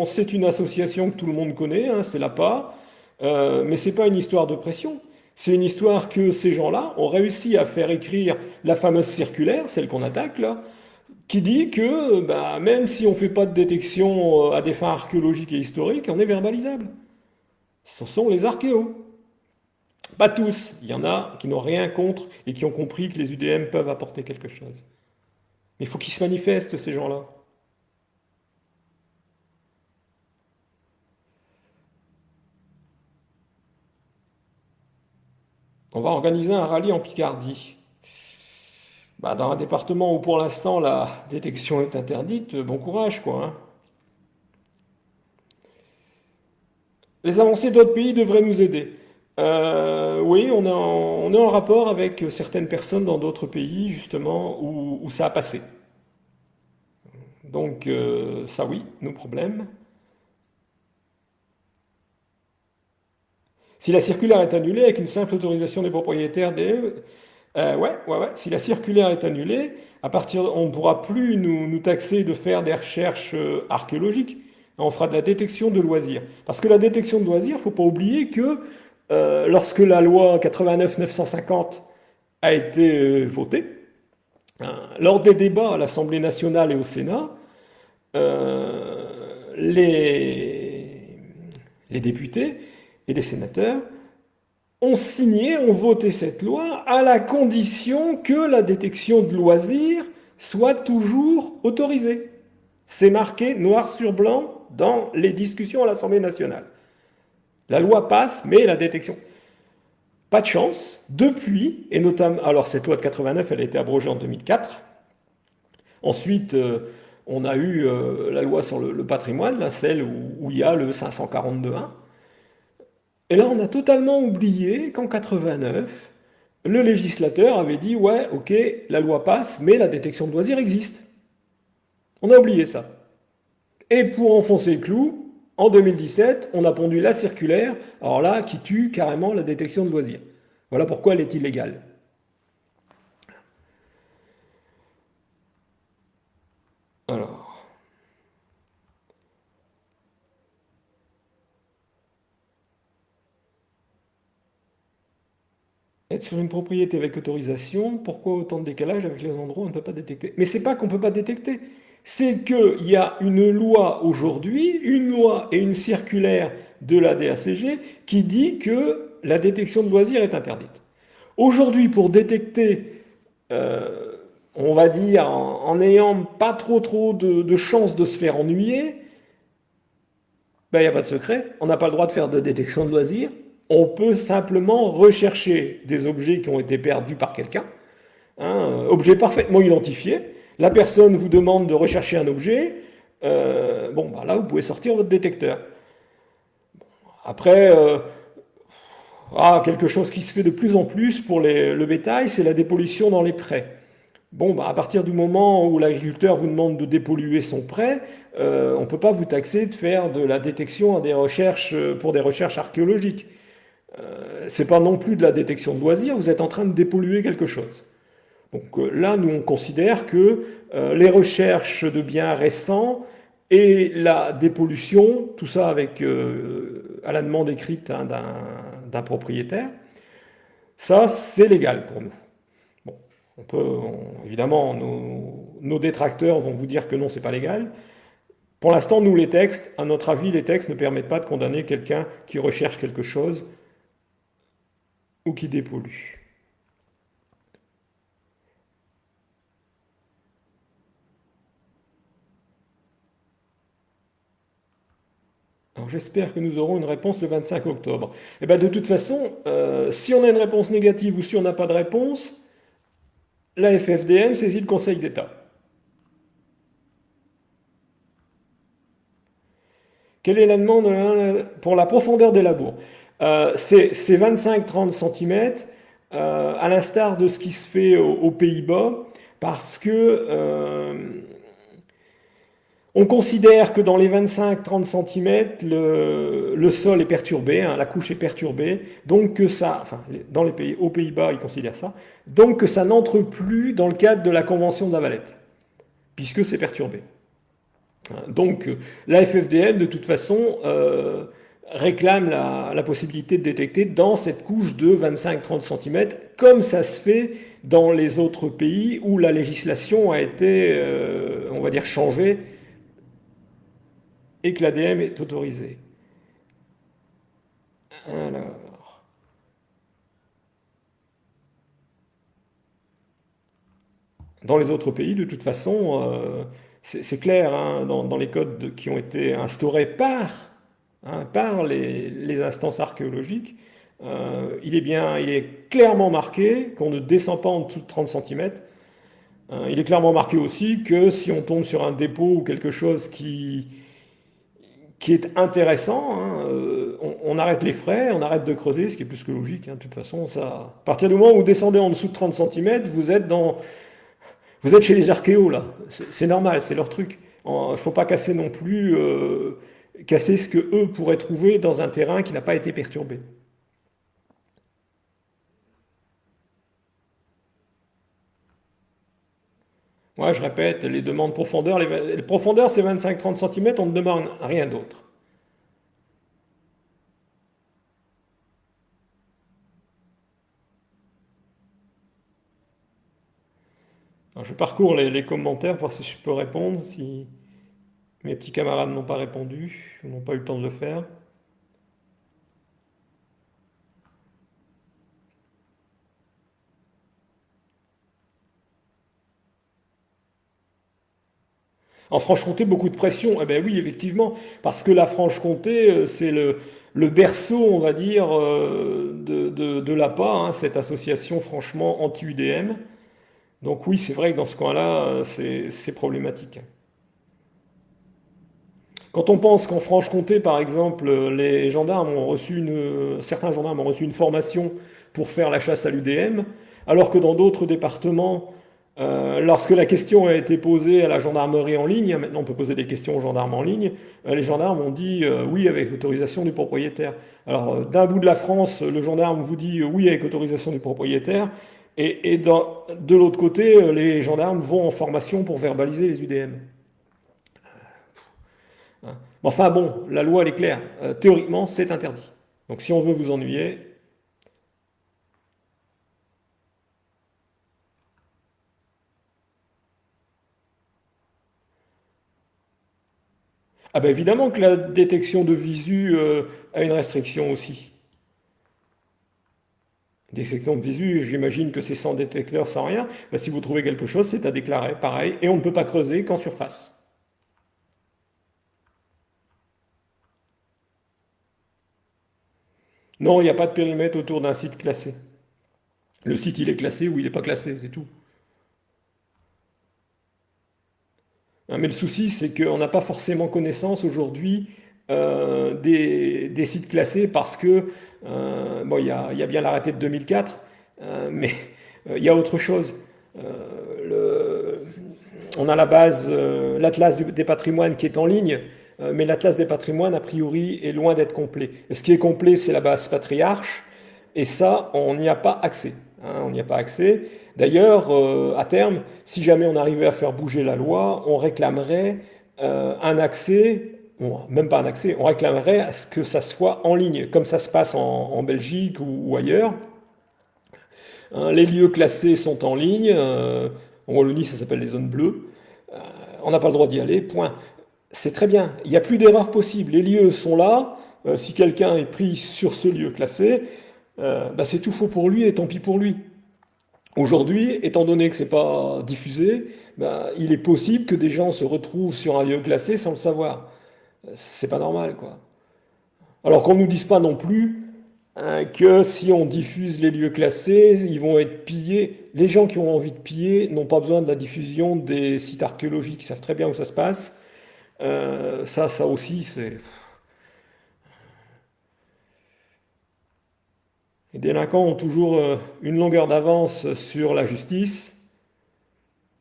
c'est une association que tout le monde connaît, hein, c'est l'APA, mais c'est pas une histoire de pression. C'est une histoire que ces gens-là ont réussi à faire écrire la fameuse circulaire, celle qu'on attaque là, qui dit que ben, même si on ne fait pas de détection à des fins archéologiques et historiques, on est verbalisable. Ce sont les archéos. Pas tous, il y en a qui n'ont rien contre et qui ont compris que les UDM peuvent apporter quelque chose. Mais il faut qu'ils se manifestent, ces gens-là. On va organiser un rallye en Picardie. Bah, dans un département où pour l'instant la détection est interdite, bon courage quoi, hein. Les avancées d'autres pays devraient nous aider. Oui, on est en rapport avec certaines personnes dans d'autres pays justement où ça a passé. Donc ça oui, nos problèmes. Si la circulaire est annulée avec une simple autorisation des propriétaires des... ouais. Si la circulaire est annulée, on ne pourra plus nous taxer de faire des recherches archéologiques. On fera de la détection de loisirs. Parce que la détection de loisirs, il ne faut pas oublier que lorsque la loi 89-950 a été votée, hein, lors des débats à l'Assemblée nationale et au Sénat, les, les députés et les sénateurs ont signé, ont voté cette loi à la condition que la détection de loisirs soit toujours autorisée. C'est marqué noir sur blanc dans les discussions à l'Assemblée nationale. La loi passe, mais la détection. Pas de chance. Depuis, et notamment, alors cette loi de 89, elle a été abrogée en 2004. Ensuite, on a eu la loi sur le patrimoine, là, celle où il y a le 542.1. Et là, on a totalement oublié qu'en 89, le législateur avait dit, ouais, ok, la loi passe, mais la détection de loisirs existe. On a oublié ça. Et pour enfoncer le clou, en 2017, on a pondu la circulaire, alors là, qui tue carrément la détection de loisirs. Voilà pourquoi elle est illégale. Alors, être sur une propriété avec autorisation, pourquoi autant de décalage avec les endroits où on ne peut pas détecter? Mais c'est pas qu'on ne peut pas détecter, c'est qu'il y a une loi aujourd'hui, une loi et une circulaire de la DACG qui dit que la détection de loisirs est interdite. Aujourd'hui, pour détecter, euh, on va dire, en n'ayant pas trop de chances de se faire ennuyer, ben, il n'y a pas de secret, on n'a pas le droit de faire de détection de loisirs, on peut simplement rechercher des objets qui ont été perdus par quelqu'un, hein, objets parfaitement identifiés. La personne vous demande de rechercher un objet, bon, ben là, vous pouvez sortir votre détecteur. Après, quelque chose qui se fait de plus en plus pour le bétail, c'est la dépollution dans les prés. Bon, bah, à partir du moment où l'agriculteur vous demande de dépolluer son pré, on ne peut pas vous taxer de faire de la détection à des recherches, pour des recherches archéologiques. C'est pas non plus de la détection de loisirs, vous êtes en train de dépolluer quelque chose. Donc là, nous, on considère que les recherches de biens récents et la dépollution, tout ça avec, à la demande écrite hein, d'un propriétaire, ça, c'est légal pour nous. Bon, évidemment, nos détracteurs vont vous dire que non, c'est pas légal. Pour l'instant, nous, les textes, à notre avis, les textes ne permettent pas de condamner quelqu'un qui recherche quelque chose ou qui dépollue. Alors j'espère que nous aurons une réponse le 25 octobre. Et bien de toute façon, si on a une réponse négative ou si on n'a pas de réponse, la FFDM saisit le Conseil d'État. Quelle est la demande pour la profondeur des labours? C'est 25-30 cm, à l'instar de ce qui se fait aux Pays-Bas, parce que on considère que dans les 25-30 cm, le sol est perturbé, hein, la couche est perturbée, donc que ça, enfin, dans les pays, aux Pays-Bas, ils considèrent ça, donc que ça n'entre plus dans le cadre de la Convention de la Valette, puisque c'est perturbé. Donc la FFDM, de toute façon, réclame la possibilité de détecter dans cette couche de 25-30 cm, comme ça se fait dans les autres pays où la législation a été, on va dire, changée et que l'ADM est autorisé. Alors, dans les autres pays, de toute façon, c'est clair, hein, dans les codes qui ont été instaurés par les instances archéologiques, il est clairement marqué qu'on ne descend pas en dessous de 30 cm. Il est clairement marqué aussi que si on tombe sur un dépôt ou quelque chose qui est intéressant, hein, on arrête les frais, on arrête de creuser, ce qui est plus que logique. Hein, de toute façon, ça, à partir du moment où vous descendez en dessous de 30 cm, vous êtes chez les archéos là. C'est normal, c'est leur truc. Il ne faut pas casser non plus, casser ce que eux pourraient trouver dans un terrain qui n'a pas été perturbé. Moi, je répète, les demandes profondeur, les profondeurs, c'est 25-30 cm, on ne demande rien d'autre. Alors, je parcours les commentaires pour voir si je peux répondre, si mes petits camarades n'ont pas répondu, ou n'ont pas eu le temps de le faire. En Franche-Comté, beaucoup de pression. Eh bien oui, effectivement, parce que la Franche-Comté, c'est le berceau, on va dire, de l'APA, hein, cette association franchement anti-UDM. Donc oui, c'est vrai que dans ce coin-là, c'est problématique. Quand on pense qu'en Franche-Comté, par exemple, certains gendarmes ont reçu une formation pour faire la chasse à l'UDM, alors que dans d'autres départements, lorsque la question a été posée à la gendarmerie en ligne, maintenant on peut poser des questions aux gendarmes en ligne, les gendarmes ont dit oui avec l'autorisation du propriétaire. Alors d'un bout de la France, le gendarme vous dit oui avec l'autorisation du propriétaire, et de l'autre côté, les gendarmes vont en formation pour verbaliser les UDM. Hein. Enfin bon, la loi elle est claire. Théoriquement, c'est interdit. Donc si on veut vous ennuyer, ah ben évidemment que la détection de visu a une restriction aussi. Détection de visu, j'imagine que c'est sans détecteur, sans rien. Ben, si vous trouvez quelque chose, c'est à déclarer, pareil. Et on ne peut pas creuser qu'en surface. Non, il n'y a pas de périmètre autour d'un site classé. Le site, il est classé ou il n'est pas classé, c'est tout. Hein, mais le souci, c'est qu'on n'a pas forcément connaissance aujourd'hui des sites classés parce que, bon, il y a bien l'arrêté de 2004, mais il y a autre chose. Le- on a la base, l'Atlas des patrimoines qui est en ligne, mais l'Atlas des patrimoines, a priori, est loin d'être complet. Et ce qui est complet, c'est la base Patriarche, et ça, on n'y a pas accès. Hein, on n'y a pas accès. D'ailleurs, à terme, si jamais on arrivait à faire bouger la loi, on réclamerait un accès, bon, même pas un accès, on réclamerait à ce que ça soit en ligne, comme ça se passe en Belgique ou ailleurs. Hein, les lieux classés sont en ligne. En Wallonie, ça s'appelle les zones bleues. On n'a pas le droit d'y aller, point. C'est très bien. Il n'y a plus d'erreur possible. Les lieux sont là. Si quelqu'un est pris sur ce lieu classé, bah, c'est tout faux pour lui et tant pis pour lui. Aujourd'hui, étant donné que c'est pas diffusé, bah, il est possible que des gens se retrouvent sur un lieu classé sans le savoir. C'est pas normal, quoi. Alors qu'on nous dise pas non plus que si on diffuse les lieux classés, ils vont être pillés. Les gens qui ont envie de piller n'ont pas besoin de la diffusion des sites archéologiques, ils savent très bien où ça se passe. Ça aussi, c'est... Les délinquants ont toujours une longueur d'avance sur la justice.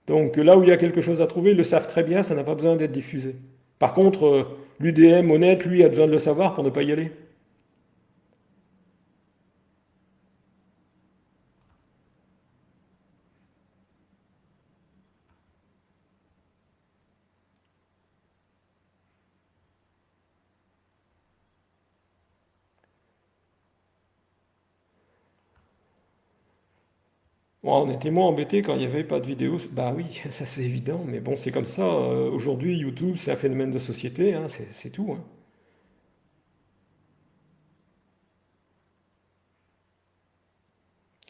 Donc là où il y a quelque chose à trouver, ils le savent très bien, ça n'a pas besoin d'être diffusé. Par contre, l'UDM honnête, lui, a besoin de le savoir pour ne pas y aller. Bon, on était moins embêtés quand il n'y avait pas de vidéo. Bah oui, ça c'est évident, mais bon, c'est comme ça. Aujourd'hui, YouTube, c'est un phénomène de société, hein, c'est tout, hein.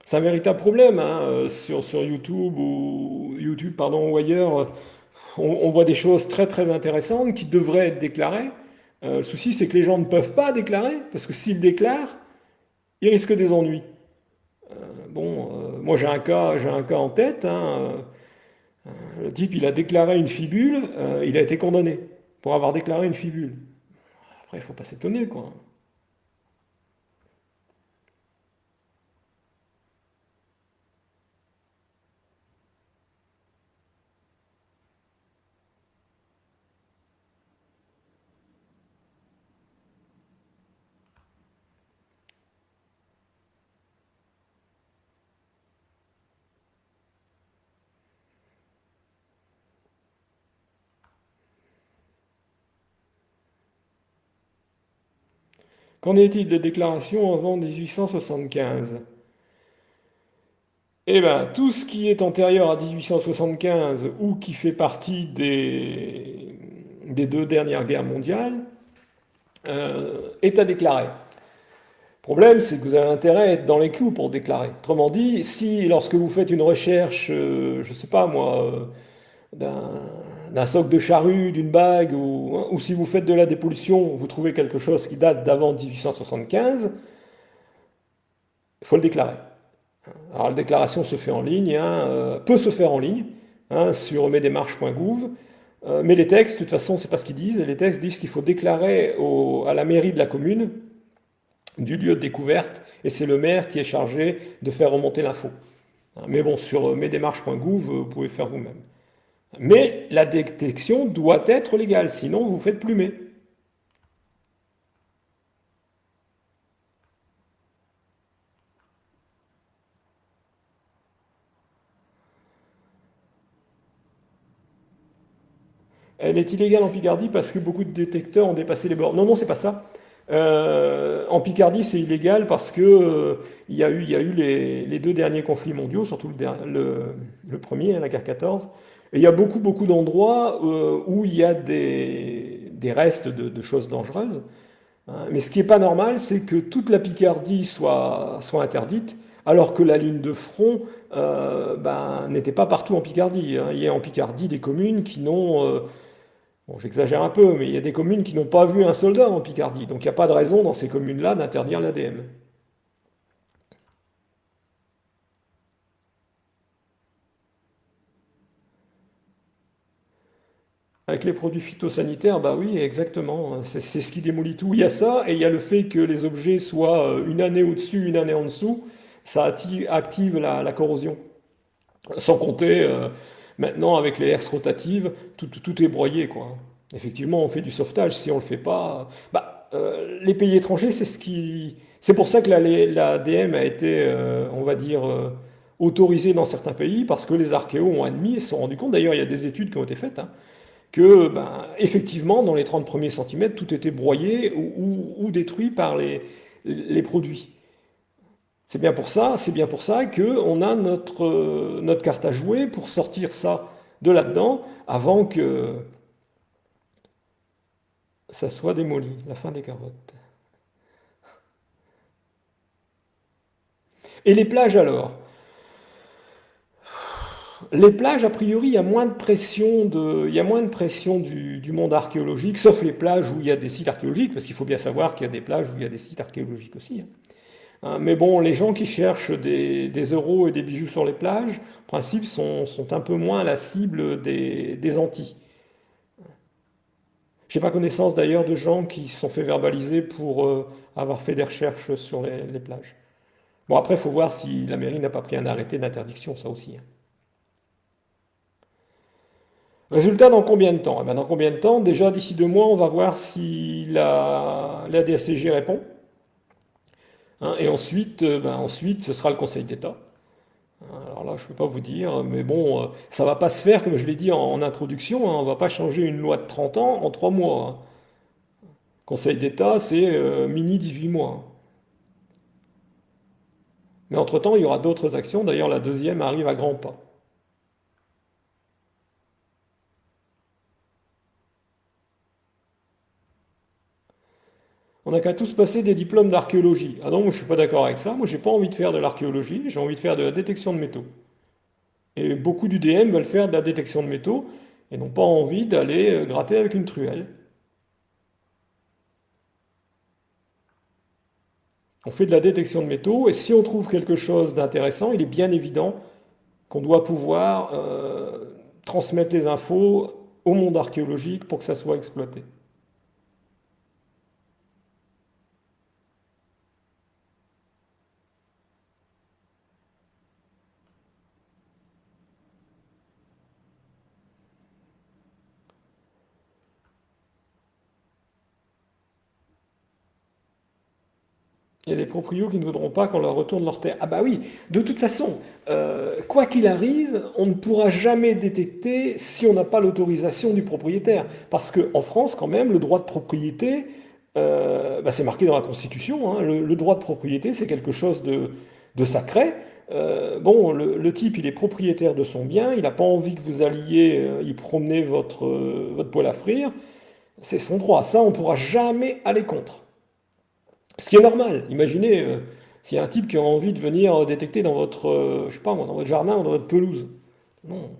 C'est un véritable problème, hein, sur YouTube pardon, ou ailleurs. On voit des choses très très intéressantes qui devraient être déclarées. Le souci, c'est que les gens ne peuvent pas déclarer, parce que s'ils déclarent, ils risquent des ennuis. Bon, moi j'ai un cas en tête, hein. Le type, il a déclaré une fibule, il a été condamné pour avoir déclaré une fibule. Après, il faut pas s'étonner, quoi. Qu'en est-il des déclarations avant 1875? Eh bien, tout ce qui est antérieur à 1875 ou qui fait partie des deux dernières guerres mondiales est à déclarer. Le problème, c'est que vous avez intérêt à être dans les clous pour déclarer. Autrement dit, si lorsque vous faites une recherche, je ne sais pas moi, d'un d'un soc de charrue, d'une bague, ou si vous faites de la dépollution, vous trouvez quelque chose qui date d'avant 1875, il faut le déclarer. Alors la déclaration se fait en ligne, hein, peut se faire en ligne, hein, sur mesdémarches.gouv, mais les textes, de toute façon, c'est pas ce qu'ils disent. Les textes disent qu'il faut déclarer à la mairie de la commune du lieu de découverte, et c'est le maire qui est chargé de faire remonter l'info. Mais bon, sur mesdémarches.gouv, vous pouvez faire vous-même. Mais la détection doit être légale, sinon vous faites plumer. Elle est illégale en Picardie parce que beaucoup de détecteurs ont dépassé les bornes. Non, non, c'est pas ça. En Picardie, c'est illégal parce que il y a eu les deux derniers conflits mondiaux, surtout le premier, hein, la guerre 14. Et il y a beaucoup, beaucoup d'endroits où il y a des restes de choses dangereuses, hein. Mais ce qui n'est pas normal, c'est que toute la Picardie soit interdite, alors que la ligne de front ben, n'était pas partout en Picardie, hein. Il y a en Picardie des communes qui n'ont bon, j'exagère un peu, mais il y a des communes qui n'ont pas vu un soldat en Picardie. Donc il n'y a pas de raison dans ces communes-là d'interdire l'ADM. Avec les produits phytosanitaires, bah oui, exactement. C'est ce qui démolit tout. Il y a ça, et il y a le fait que les objets soient une année au-dessus, une année en dessous. Ça active la corrosion. Sans compter, maintenant, avec les herses rotatives, tout est broyé, quoi. Effectivement, on fait du sauvetage. Si on le fait pas, bah, les pays étrangers, c'est pour ça que la DM a été, on va dire, autorisée dans certains pays, parce que les archéos ont admis, et se sont rendus compte, d'ailleurs, il y a des études qui ont été faites, hein, que, ben, effectivement, dans les 30 premiers centimètres, tout était broyé ou détruit par les produits. C'est bien pour ça qu'on a notre carte à jouer pour sortir ça de là-dedans avant que ça soit démoli, la fin des carottes. Et les plages alors? Les plages, a priori, il y a moins de pression, il y a moins de pression du monde archéologique, sauf les plages où il y a des sites archéologiques, parce qu'il faut bien savoir qu'il y a des plages où il y a des sites archéologiques aussi, hein. Mais bon, les gens qui cherchent des euros et des bijoux sur les plages, en principe, sont un peu moins la cible des Antilles. J'ai pas connaissance d'ailleurs de gens qui se sont fait verbaliser pour avoir fait des recherches sur les plages. Bon, après, il faut voir si la mairie n'a pas pris un arrêté d'interdiction, ça aussi, hein. Résultat, dans combien de temps? Eh ben, dans combien de temps? Déjà, d'ici 2 mois, on va voir si la DSCG répond, hein, et ensuite, ensuite, ce sera le Conseil d'État. Alors là, je ne peux pas vous dire, mais bon, ça va pas se faire, comme je l'ai dit en introduction, hein, on va pas changer une loi de 30 ans en 3 mois, hein. Conseil d'État, c'est mini 18 mois, hein. Mais entre-temps, il y aura d'autres actions. D'ailleurs, la deuxième arrive à grands pas. On n'a qu'à tous passer des diplômes d'archéologie. Ah non, moi je suis pas d'accord avec ça. Moi, j'ai pas envie de faire de l'archéologie, j'ai envie de faire de la détection de métaux. Et beaucoup d'UDM veulent faire de la détection de métaux et n'ont pas envie d'aller gratter avec une truelle. On fait de la détection de métaux et si on trouve quelque chose d'intéressant, il est bien évident qu'on doit pouvoir transmettre les infos au monde archéologique pour que ça soit exploité. Il y a des proprios qui ne voudront pas qu'on leur retourne leur terre. Ah bah oui, de toute façon, quoi qu'il arrive, on ne pourra jamais détecter si on n'a pas l'autorisation du propriétaire. Parce qu'en France, quand même, le droit de propriété, c'est marqué dans la Constitution, hein, le droit de propriété, c'est quelque chose de sacré. Bon, le type, il est propriétaire de son bien, il n'a pas envie que vous alliez y promener votre poêle à frire, c'est son droit. Ça, on ne pourra jamais aller contre. Ce qui est normal. Imaginez s'il y a un type qui a envie de venir détecter dans votre, je sais pas moi, dans votre jardin ou dans votre pelouse. Non.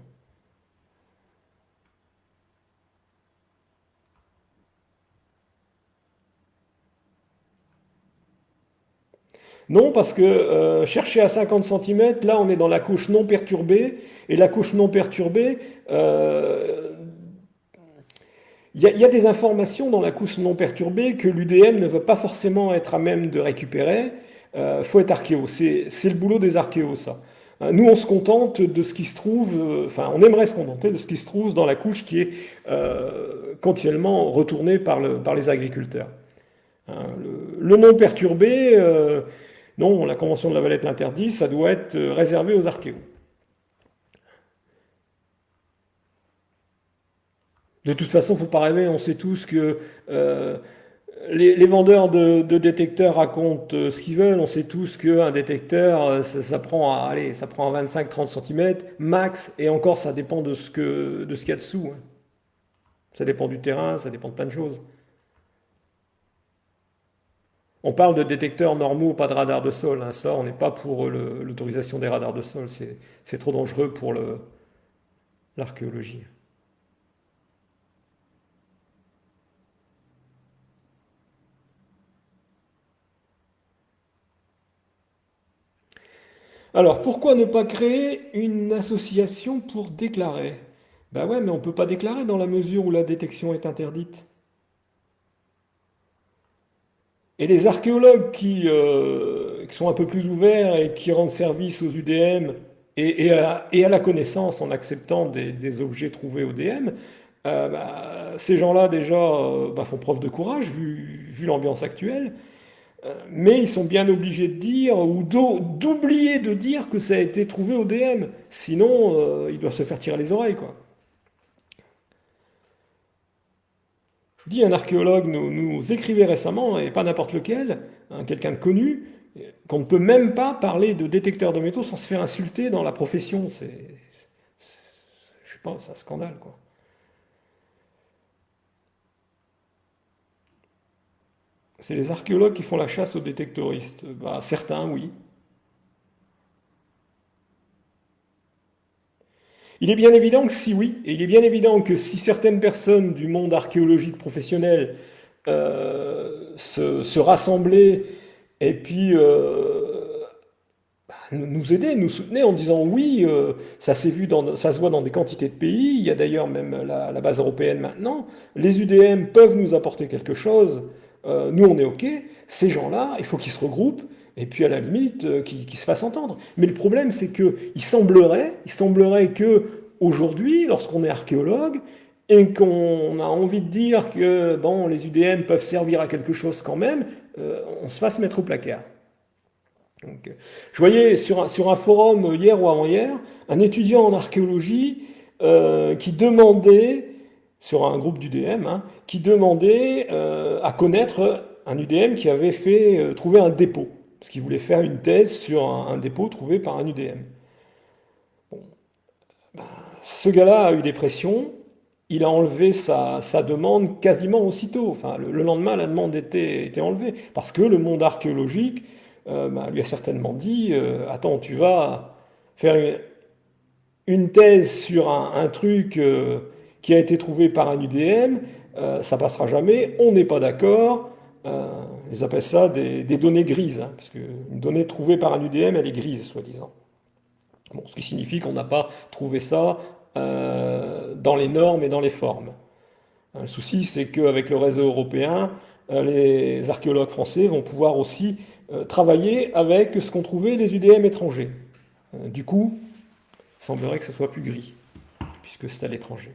Non, parce que chercher à 50 centimètres, là on est dans la couche non perturbée, et la couche non perturbée, euh, il y a des informations dans la couche non perturbée que l'UDM ne veut pas forcément être à même de récupérer. Il faut être archéo. C'est le boulot des archéos, ça. Nous, on se contente de ce qui se trouve, enfin, on aimerait se contenter de ce qui se trouve dans la couche qui est continuellement retournée par les agriculteurs. Hein, le non perturbé, non, la Convention de la Valette l'interdit, ça doit être réservé aux archéos. De toute façon, il ne faut pas rêver, on sait tous que les vendeurs de détecteurs racontent ce qu'ils veulent. On sait tous qu'un détecteur, ça prend allez, ça prend 25-30 cm max, et encore, ça dépend de ce qu'il y a dessous, hein. Ça dépend du terrain, ça dépend de plein de choses. On parle de détecteurs normaux, pas de radars de sol, hein. Ça, on n'est pas pour l'autorisation des radars de sol. C'est trop dangereux pour l'archéologie. Alors, pourquoi ne pas créer une association pour déclarer? Ben ouais, mais on ne peut pas déclarer dans la mesure où la détection est interdite. Et les archéologues qui sont un peu plus ouverts et qui rendent service aux UDM et à la connaissance en acceptant des objets trouvés au DM, ces gens-là déjà font preuve de courage vu l'ambiance actuelle, mais ils sont bien obligés de dire ou d'oublier de dire que ça a été trouvé au DM. Sinon, ils doivent se faire tirer les oreilles, quoi. Je vous dis, un archéologue nous écrivait récemment, et pas n'importe lequel, hein, quelqu'un de connu, qu'on ne peut même pas parler de détecteur de métaux sans se faire insulter dans la profession. Je sais pas, c'est un scandale, quoi. C'est les archéologues qui font la chasse aux détectoristes. Bah, certains, oui. Il est bien évident que si oui, et il est bien évident que si certaines personnes du monde archéologique professionnel se rassemblaient et puis nous aider, nous soutenir en disant oui, ça s'est vu ça se voit dans des quantités de pays, il y a d'ailleurs même la base européenne maintenant, les UDM peuvent nous apporter quelque chose, nous on est OK, ces gens-là, il faut qu'ils se regroupent, et puis à la limite, qu'ils se fassent entendre. Mais le problème, c'est il semblerait que aujourd'hui, lorsqu'on est archéologue, et qu'on a envie de dire que bon, les UDM peuvent servir à quelque chose quand même, on se fasse mettre au placard. Donc, je voyais sur un forum hier ou avant-hier un étudiant en archéologie qui demandait, sur un groupe d'UDM, hein, qui demandait à connaître un UDM qui avait fait trouver un dépôt, parce qu'il voulait faire une thèse sur un dépôt trouvé par un UDM. Bon, ce gars-là a eu des pressions, il a enlevé sa demande quasiment aussitôt. Enfin, le lendemain, la demande était enlevée. Parce que le monde archéologique lui a certainement dit attends, tu vas faire une thèse sur un truc qui a été trouvé par un UDM, ça passera jamais, on n'est pas d'accord. Euh, ils appellent ça des données grises, hein, parce qu'une donnée trouvée par un UDM, elle est grise, soi-disant. Bon, ce qui signifie qu'on n'a pas trouvé ça dans les normes et dans les formes. Le souci, c'est qu'avec le réseau européen, les archéologues français vont pouvoir aussi travailler avec ce qu'ont trouvé les UDM étrangers. Du coup, il semblerait que ce soit plus gris, puisque c'est à l'étranger.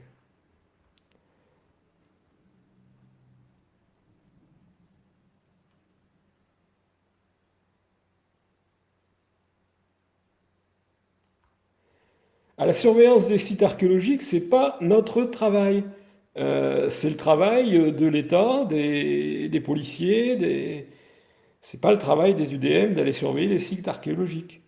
À la surveillance des sites archéologiques, c'est pas notre travail. C'est le travail de l'État, des policiers, c'est pas le travail des UDM d'aller surveiller les sites archéologiques.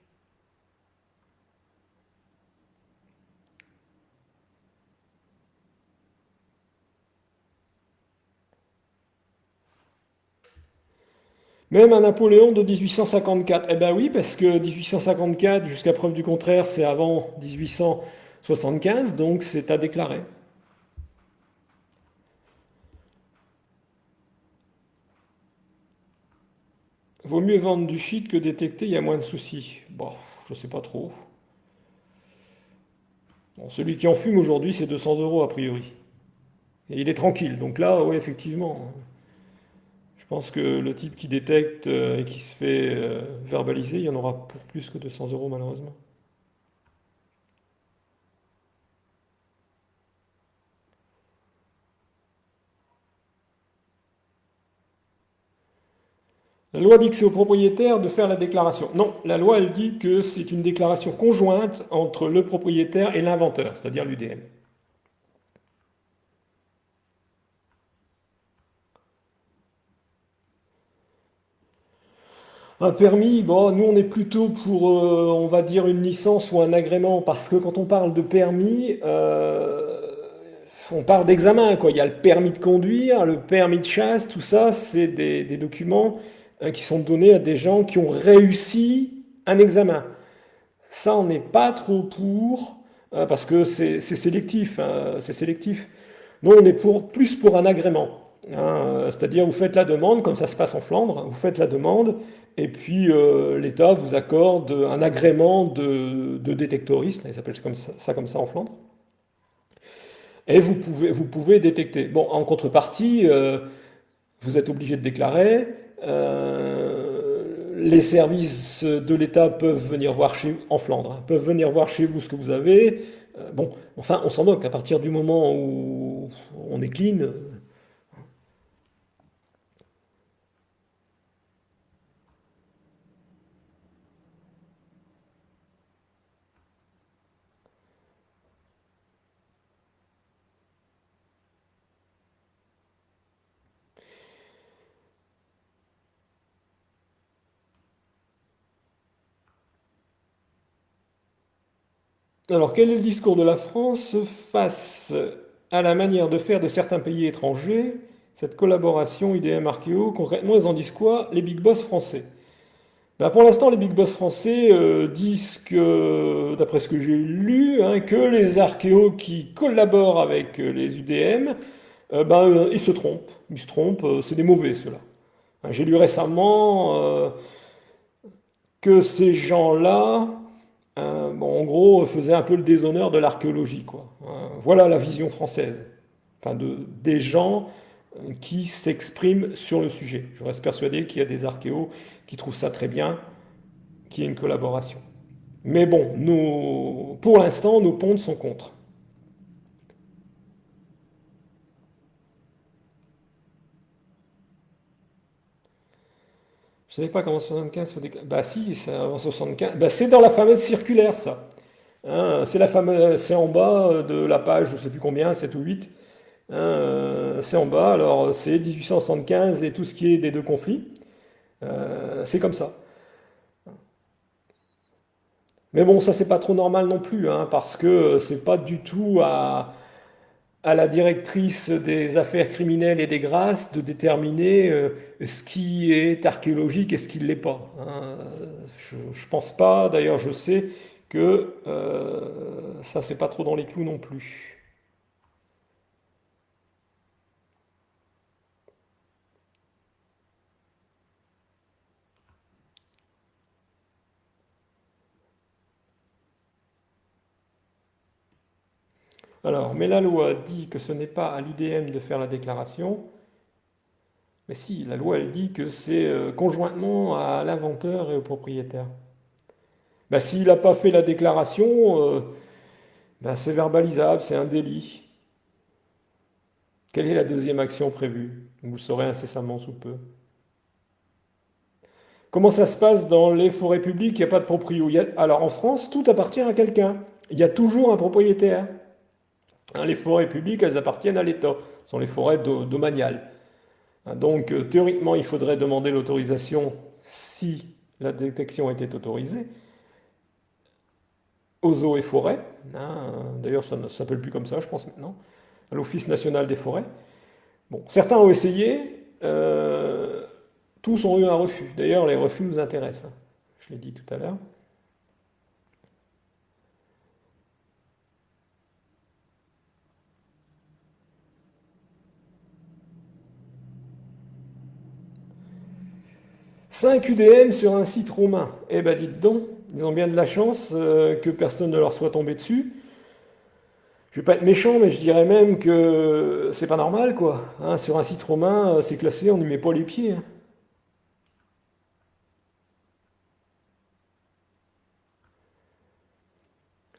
Même un Napoléon de 1854. Eh ben oui, parce que 1854, jusqu'à preuve du contraire, c'est avant 1875, donc c'est à déclarer. Vaut mieux vendre du shit que détecter, il y a moins de soucis. Bon, je sais pas trop. Bon, celui qui en fume aujourd'hui, c'est 200 euros a priori. Et il est tranquille. Donc là, oui, effectivement, je pense que le type qui détecte et qui se fait verbaliser, il y en aura pour plus que 200 euros malheureusement. La loi dit que c'est au propriétaire de faire la déclaration. Non, la loi, elle dit que c'est une déclaration conjointe entre le propriétaire et l'inventeur, c'est-à-dire l'UDM. Un permis, bon, nous on est plutôt pour, on va dire, une licence ou un agrément, parce que quand on parle de permis, on parle d'examen, quoi. Il y a le permis de conduire, le permis de chasse, tout ça, c'est des documents qui sont donnés à des gens qui ont réussi un examen. Ça, on n'est pas trop pour, parce que c'est sélectif, hein, c'est sélectif. Nous, on est plus pour un agrément, hein, c'est-à-dire vous faites la demande, comme ça se passe en Flandre, vous faites la demande, et puis l'État vous accorde un agrément de détectoriste, ils s'appellent comme ça en Flandre, et vous pouvez détecter. Bon, en contrepartie, vous êtes obligé de déclarer. Les services de l'État peuvent venir voir en Flandre, hein, peuvent venir voir chez vous ce que vous avez. Bon, enfin, on s'en moque à partir du moment où on est clean. Alors, quel est le discours de la France face à la manière de faire de certains pays étrangers, cette collaboration IDM Archéo, concrètement, ils en disent quoi, les big boss français? Bah, pour l'instant, les big boss français disent que, d'après ce que j'ai lu, hein, que les archéos qui collaborent avec les UDM, ils se trompent. Ils se trompent, c'est des mauvais ceux-là. Hein, j'ai lu récemment que ces gens-là, bon, en gros, faisaient un peu le déshonneur de l'archéologie, quoi. Voilà la vision française, enfin des gens qui s'expriment sur le sujet. Je reste persuadé qu'il y a des archéos qui trouvent ça très bien, qu'il y ait une collaboration. Mais bon, nous, pour l'instant, nos pontes sont contre. Je ne savais pas comment 75 se déclare. Bah si, c'est en 75. Bah, c'est dans la fameuse circulaire, ça. Hein, c'est la fameuse, c'est en bas de la page, je ne sais plus combien, 7 ou 8. Hein, c'est en bas, alors c'est 1875 et tout ce qui est des deux conflits. C'est comme ça. Mais bon, ça c'est pas trop normal non plus, hein, parce que c'est pas du tout à la directrice des affaires criminelles et des grâces de déterminer ce qui est archéologique et ce qui ne l'est pas. Hein. Je pense pas, d'ailleurs je sais que ça c'est pas trop dans les clous non plus. Alors, mais la loi dit que ce n'est pas à l'UDM de faire la déclaration, mais si, la loi elle dit que c'est conjointement à l'inventeur et au propriétaire. Ben, s'il n'a pas fait la déclaration, ben, c'est verbalisable, c'est un délit. Quelle est la deuxième action prévue? Vous le saurez incessamment sous peu. Comment ça se passe dans les forêts publiques? Il n'y a pas de proprio. Alors en France, tout appartient à quelqu'un. Il y a toujours un propriétaire. Hein, les forêts publiques, elles appartiennent à l'État. Ce sont les forêts domaniales. Hein, donc théoriquement, il faudrait demander l'autorisation si la détection était autorisée aux eaux et forêts. Hein, d'ailleurs, ça ne s'appelle plus comme ça, je pense maintenant, à l'Office national des forêts. Bon, certains ont essayé, tous ont eu un refus. D'ailleurs, les refus nous intéressent, hein. Je l'ai dit tout à l'heure. 5 UDM sur un site romain. Eh ben dites donc, ils ont bien de la chance que personne ne leur soit tombé dessus. Je vais pas être méchant, mais je dirais même que c'est pas normal, quoi. Hein, sur un site romain, c'est classé, on n'y met pas les pieds. Hein.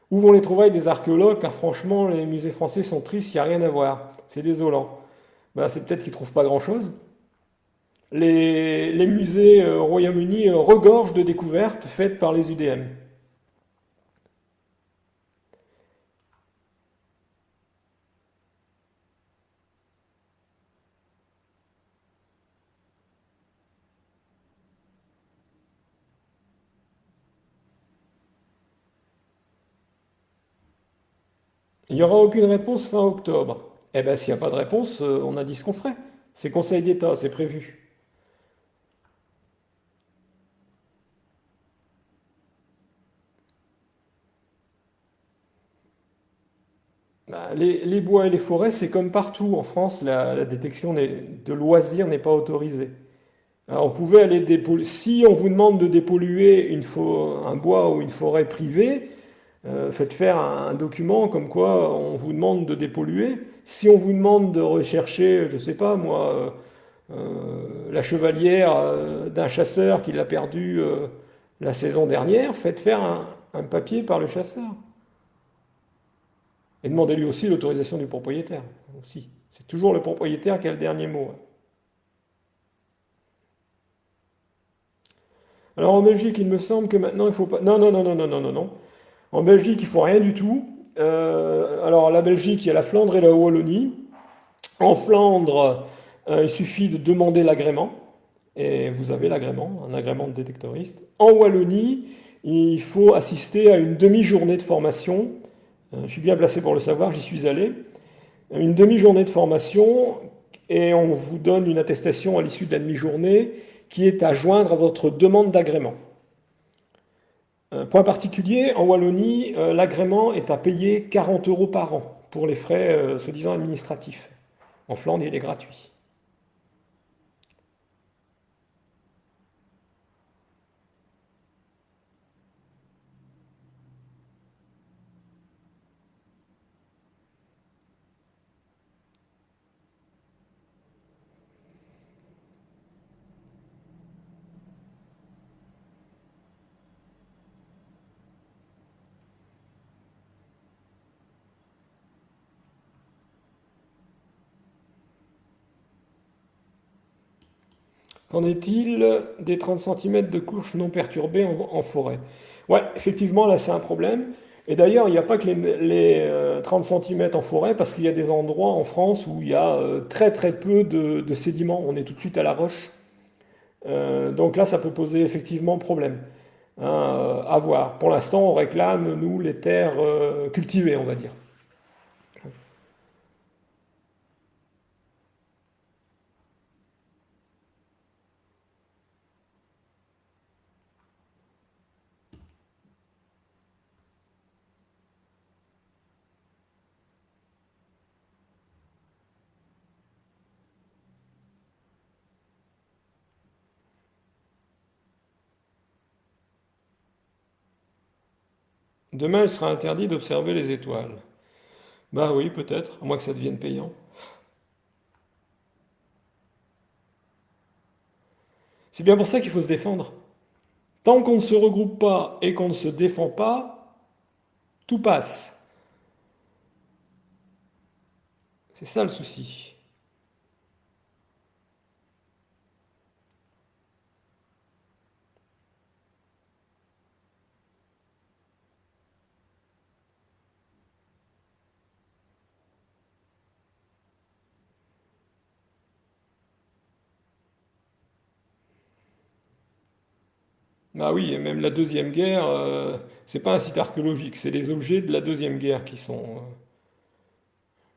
Où vont les trouvailles des archéologues? Car franchement, les musées français sont tristes, il n'y a rien à voir. C'est désolant. Ben, c'est peut-être qu'ils trouvent pas grand-chose. Les musées au Royaume-Uni regorgent de découvertes faites par les UDM. Il n'y aura aucune réponse fin octobre. Eh bien, s'il n'y a pas de réponse, on a dit ce qu'on ferait. C'est Conseil d'État, c'est prévu. Bah, les bois et les forêts, c'est comme partout. En France, la détection de loisirs n'est pas autorisée. Alors, on pouvait aller dépolluer. Si on vous demande de dépolluer un bois ou une forêt privée, faites faire un document comme quoi on vous demande de dépolluer. Si on vous demande de rechercher, je ne sais pas moi, la chevalière d'un chasseur qui l'a perdue la saison dernière, faites faire un papier par le chasseur. Et demandez-lui aussi l'autorisation du propriétaire. Aussi. C'est toujours le propriétaire qui a le dernier mot. Alors en Belgique, il me semble que maintenant il faut pas. Non, non, non, non, non, non, non, non. En Belgique, il faut rien du tout. Alors la Belgique, il y a la Flandre et la Wallonie. En Flandre, il suffit de demander l'agrément. Et vous avez l'agrément, un agrément de détectoriste. En Wallonie, il faut assister à une demi-journée de formation. Je suis bien placé pour le savoir, j'y suis allé. Une demi-journée de formation et on vous donne une attestation à l'issue de la demi-journée qui est à joindre à votre demande d'agrément. Point particulier, en Wallonie, l'agrément est à payer 40 euros par an pour les frais soi-disant administratifs. En Flandre, il est gratuit. Qu'en est-il des 30 centimètres de couche non perturbée en forêt? Ouais, effectivement, là, c'est un problème. Et d'ailleurs, il n'y a pas que les 30 centimètres en forêt, parce qu'il y a des endroits en France où il y a très très peu de sédiments. On est tout de suite à la roche. Donc là, ça peut poser effectivement problème. Hein, à voir. Pour l'instant, on réclame, nous, les terres cultivées, on va dire. Demain, il sera interdit d'observer les étoiles. Bah oui, peut-être, à moins que ça devienne payant. C'est bien pour ça qu'il faut se défendre. Tant qu'on ne se regroupe pas et qu'on ne se défend pas, tout passe. C'est ça le souci. Bah oui, et même la Deuxième Guerre, c'est pas un site archéologique, c'est les objets de la Deuxième Guerre qui sont.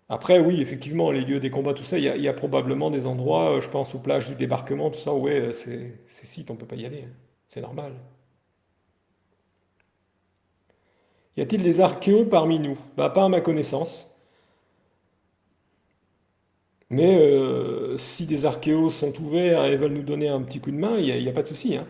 Après, oui, effectivement, les lieux des combats, tout ça, il y a probablement des endroits, je pense aux plages du débarquement, tout ça, ouais, ces sites, on peut pas y aller, hein. C'est normal. Y a-t-il des archéos parmi nous? Bah, pas à ma connaissance. Mais si des archéos sont ouverts et veulent nous donner un petit coup de main, il y a pas de souci, hein.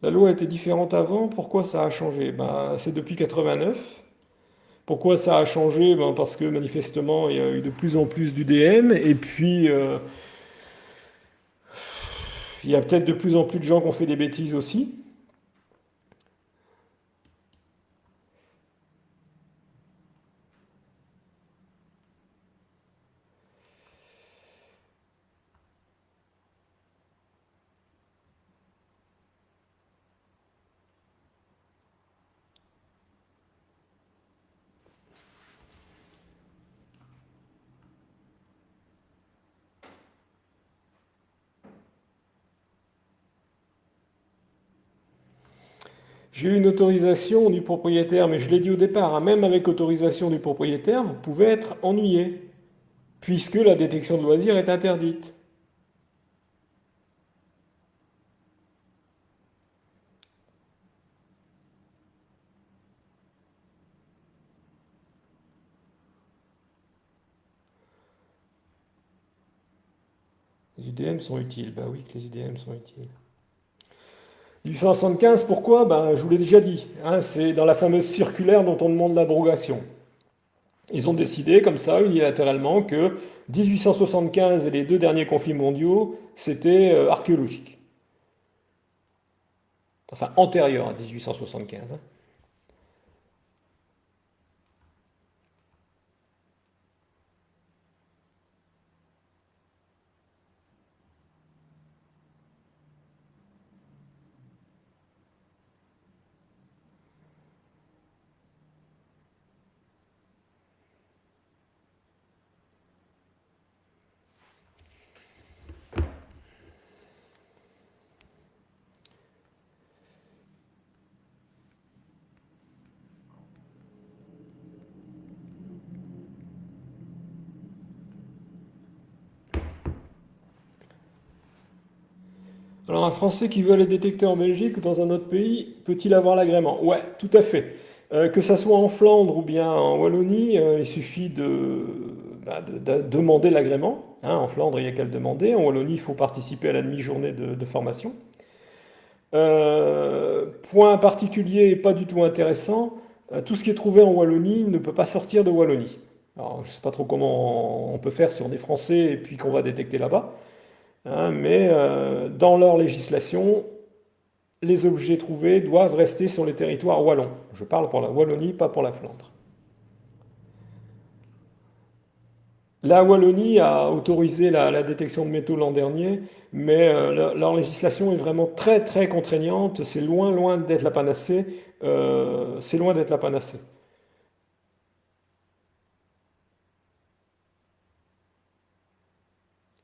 La loi était différente avant, pourquoi ça a changé? Ben, c'est depuis 89. Pourquoi ça a changé? Ben, parce que manifestement, il y a eu de plus en plus d'UDM, et puis il y a peut-être de plus en plus de gens qui ont fait des bêtises aussi. J'ai eu une autorisation du propriétaire, mais je l'ai dit au départ, hein, même avec autorisation du propriétaire, vous pouvez être ennuyé, puisque la détection de loisirs est interdite. Les UDM sont utiles, bah oui que les UDM sont utiles. 1875, pourquoi? Ben, je vous l'ai déjà dit, hein, c'est dans la fameuse circulaire dont on demande l'abrogation. Ils ont décidé, comme ça, unilatéralement, que 1875 et les deux derniers conflits mondiaux, c'était archéologique. Enfin, antérieur à 1875, hein. Alors, un Français qui veut aller détecter en Belgique ou dans un autre pays, peut-il avoir l'agrément? Ouais, tout à fait. Que ça soit en Flandre ou bien en Wallonie, il suffit de demander l'agrément. Hein, en Flandre, il n'y a qu'à le demander. En Wallonie, il faut participer à la demi-journée de formation. Point particulier et pas du tout intéressant, tout ce qui est trouvé en Wallonie ne peut pas sortir de Wallonie. Alors, je ne sais pas trop comment on peut faire si on est français et puis qu'on va détecter là-bas, hein, mais dans leur législation, les objets trouvés doivent rester sur les territoires wallons. Je parle pour la Wallonie, pas pour la Flandre. La Wallonie a autorisé la détection de métaux l'an dernier, mais leur législation est vraiment très très contraignante. C'est loin loin d'être la panacée. C'est loin d'être la panacée.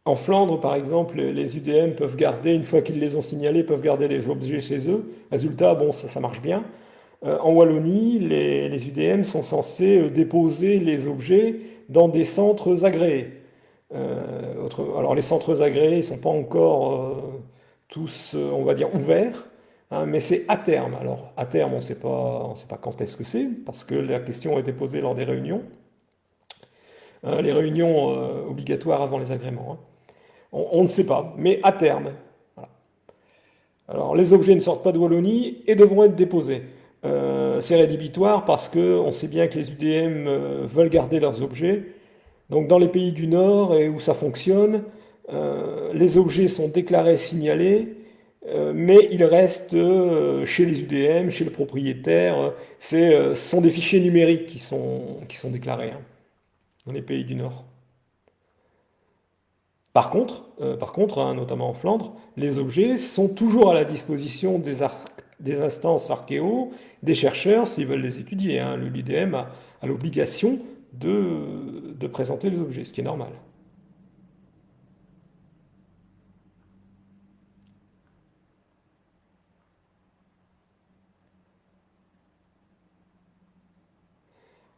En Flandre, par exemple, les UDM peuvent garder, une fois qu'ils les ont signalés, peuvent garder les objets chez eux. Résultat, bon, ça marche bien. En Wallonie, les UDM sont censés déposer les objets dans des centres agréés. Alors les centres agréés ne sont pas encore tous, on va dire, ouverts, hein, mais c'est à terme. Alors à terme, on sait pas quand est-ce que c'est, parce que la question a été posée lors des réunions, hein, les réunions obligatoires avant les agréments, hein. On ne sait pas, mais à terme. Voilà. Alors les objets ne sortent pas de Wallonie et devront être déposés. C'est rédhibitoire parce qu'on sait bien que les UDM veulent garder leurs objets. Donc dans les pays du Nord et où ça fonctionne, les objets sont déclarés, signalés, mais ils restent chez les UDM, chez le propriétaire. Ce sont des fichiers numériques qui sont déclarés, hein, dans les pays du Nord. Par contre, hein, notamment en Flandre, les objets sont toujours à la disposition des instances archéo, des chercheurs s'ils veulent les étudier, hein. L'UDM a l'obligation de présenter les objets, ce qui est normal.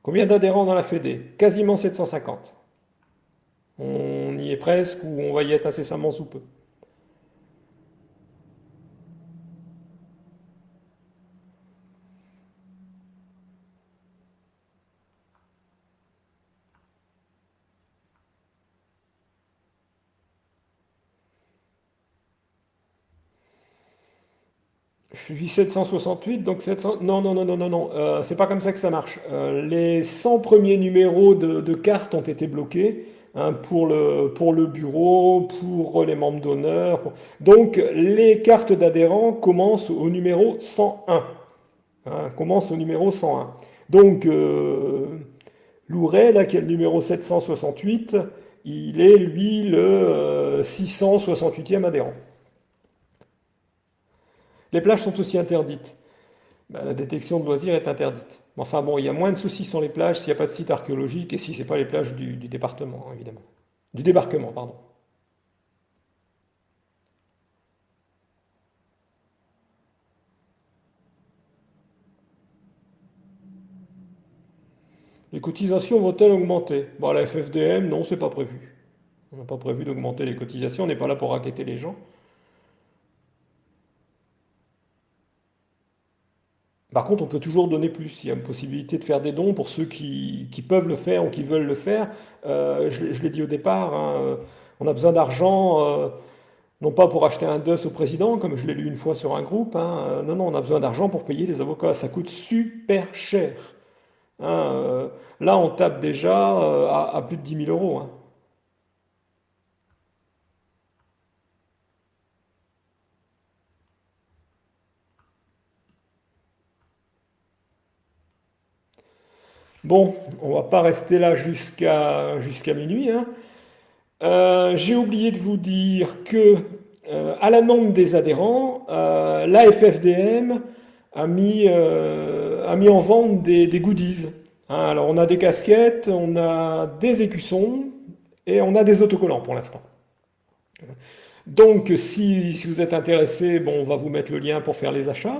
Combien d'adhérents dans la Fédé? Quasiment 750. On y est presque ou on va y être incessamment sous peu. Je suis 768, donc 700... Non, non, non, non, non, non, c'est pas comme ça que ça marche. Les 100 premiers numéros de cartes ont été bloqués, hein, pour le bureau, pour les membres d'honneur. Donc les cartes d'adhérents commencent au numéro 101. Hein, commencent au numéro 101. Donc Louret, là, qui est le numéro 768, il est lui le 668e adhérent. Les plages sont aussi interdites. Ben, la détection de loisirs est interdite. Enfin bon, il y a moins de soucis sur les plages s'il n'y a pas de site archéologique et si ce n'est pas les plages du département, hein, évidemment. Du débarquement, pardon. Les cotisations vont-elles augmenter? Bon, la FFDM, non, c'est pas prévu. On n'a pas prévu d'augmenter les cotisations, on n'est pas là pour raqueter les gens. Par contre, on peut toujours donner plus. Il y a une possibilité de faire des dons pour ceux qui peuvent le faire ou qui veulent le faire. Je l'ai dit au départ, hein, on a besoin d'argent, non pas pour acheter un DUS au président, comme je l'ai lu une fois sur un groupe, hein, non, non, on a besoin d'argent pour payer les avocats. Ça coûte super cher, hein, là, on tape déjà à plus de 10 000 euros, hein. Bon, on va pas rester là jusqu'à minuit, hein. J'ai oublié de vous dire que, à la demande des adhérents, la FFDM a mis en vente des goodies, hein. Alors on a des casquettes, on a des écussons et on a des autocollants pour l'instant. Donc si vous êtes intéressé, bon, on va vous mettre le lien pour faire les achats.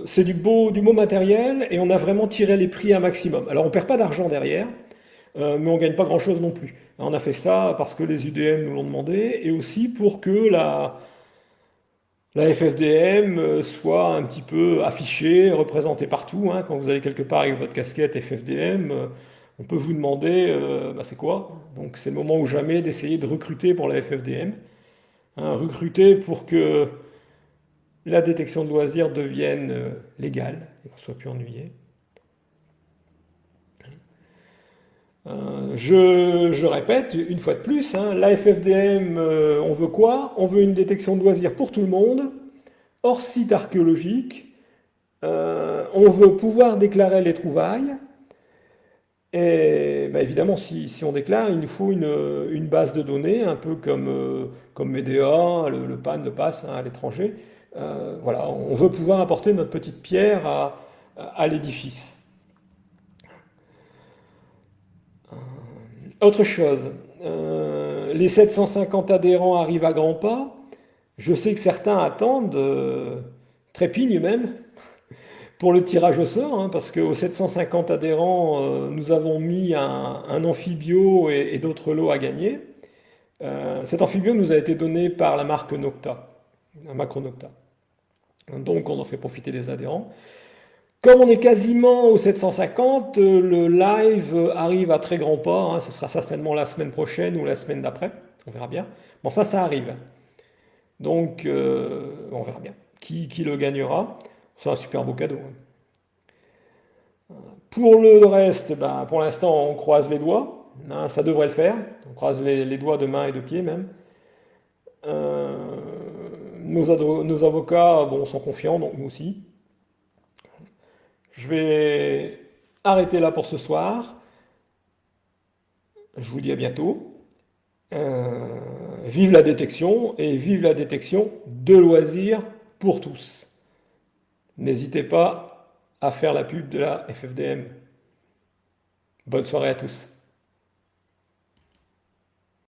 C'est du beau matériel et on a vraiment tiré les prix un maximum. Alors on perd pas d'argent derrière, mais on gagne pas grand-chose non plus. On a fait ça parce que les UDM nous l'ont demandé et aussi pour que la FFDM soit un petit peu affichée, représentée partout, hein. Quand vous allez quelque part avec votre casquette FFDM, on peut vous demander bah, c'est quoi? Donc c'est le moment ou jamais d'essayer de recruter pour la FFDM, hein, recruter pour que la détection de loisirs devienne légale et qu'on ne soit plus ennuyé. Je répète une fois de plus, hein, la FFDM, on veut quoi? On veut une détection de loisirs pour tout le monde, hors site archéologique. On veut pouvoir déclarer les trouvailles. Et bah, évidemment, si on déclare, il nous faut une base de données, un peu comme Medea, le PAN, le PASS, hein, à l'étranger. Voilà, on veut pouvoir apporter notre petite pierre à l'édifice. Autre chose, les 750 adhérents arrivent à grands pas. Je sais que certains attendent, trépignent même, pour le tirage au sort, hein, parce qu'aux 750 adhérents, nous avons mis un amphibio et d'autres lots à gagner. Cet amphibio nous a été donné par la marque Nocta, Macronocta. Donc on en fait profiter les adhérents. Comme on est quasiment aux 750, le live arrive à très grands pas, hein, ce sera certainement la semaine prochaine ou la semaine d'après, on verra bien. Mais enfin, ça arrive. Donc, on verra bien. Qui le gagnera? C'est un super beau cadeau, hein. Pour le reste, ben, pour l'instant, on croise les doigts, hein, ça devrait le faire. On croise les doigts de main et de pied même. Euh, nos avocats bon, sont confiants, donc nous aussi. Je vais arrêter là pour ce soir. Je vous dis à bientôt. Vive la détection et vive la détection de loisirs pour tous. N'hésitez pas à faire la pub de la FFDM. Bonne soirée à tous.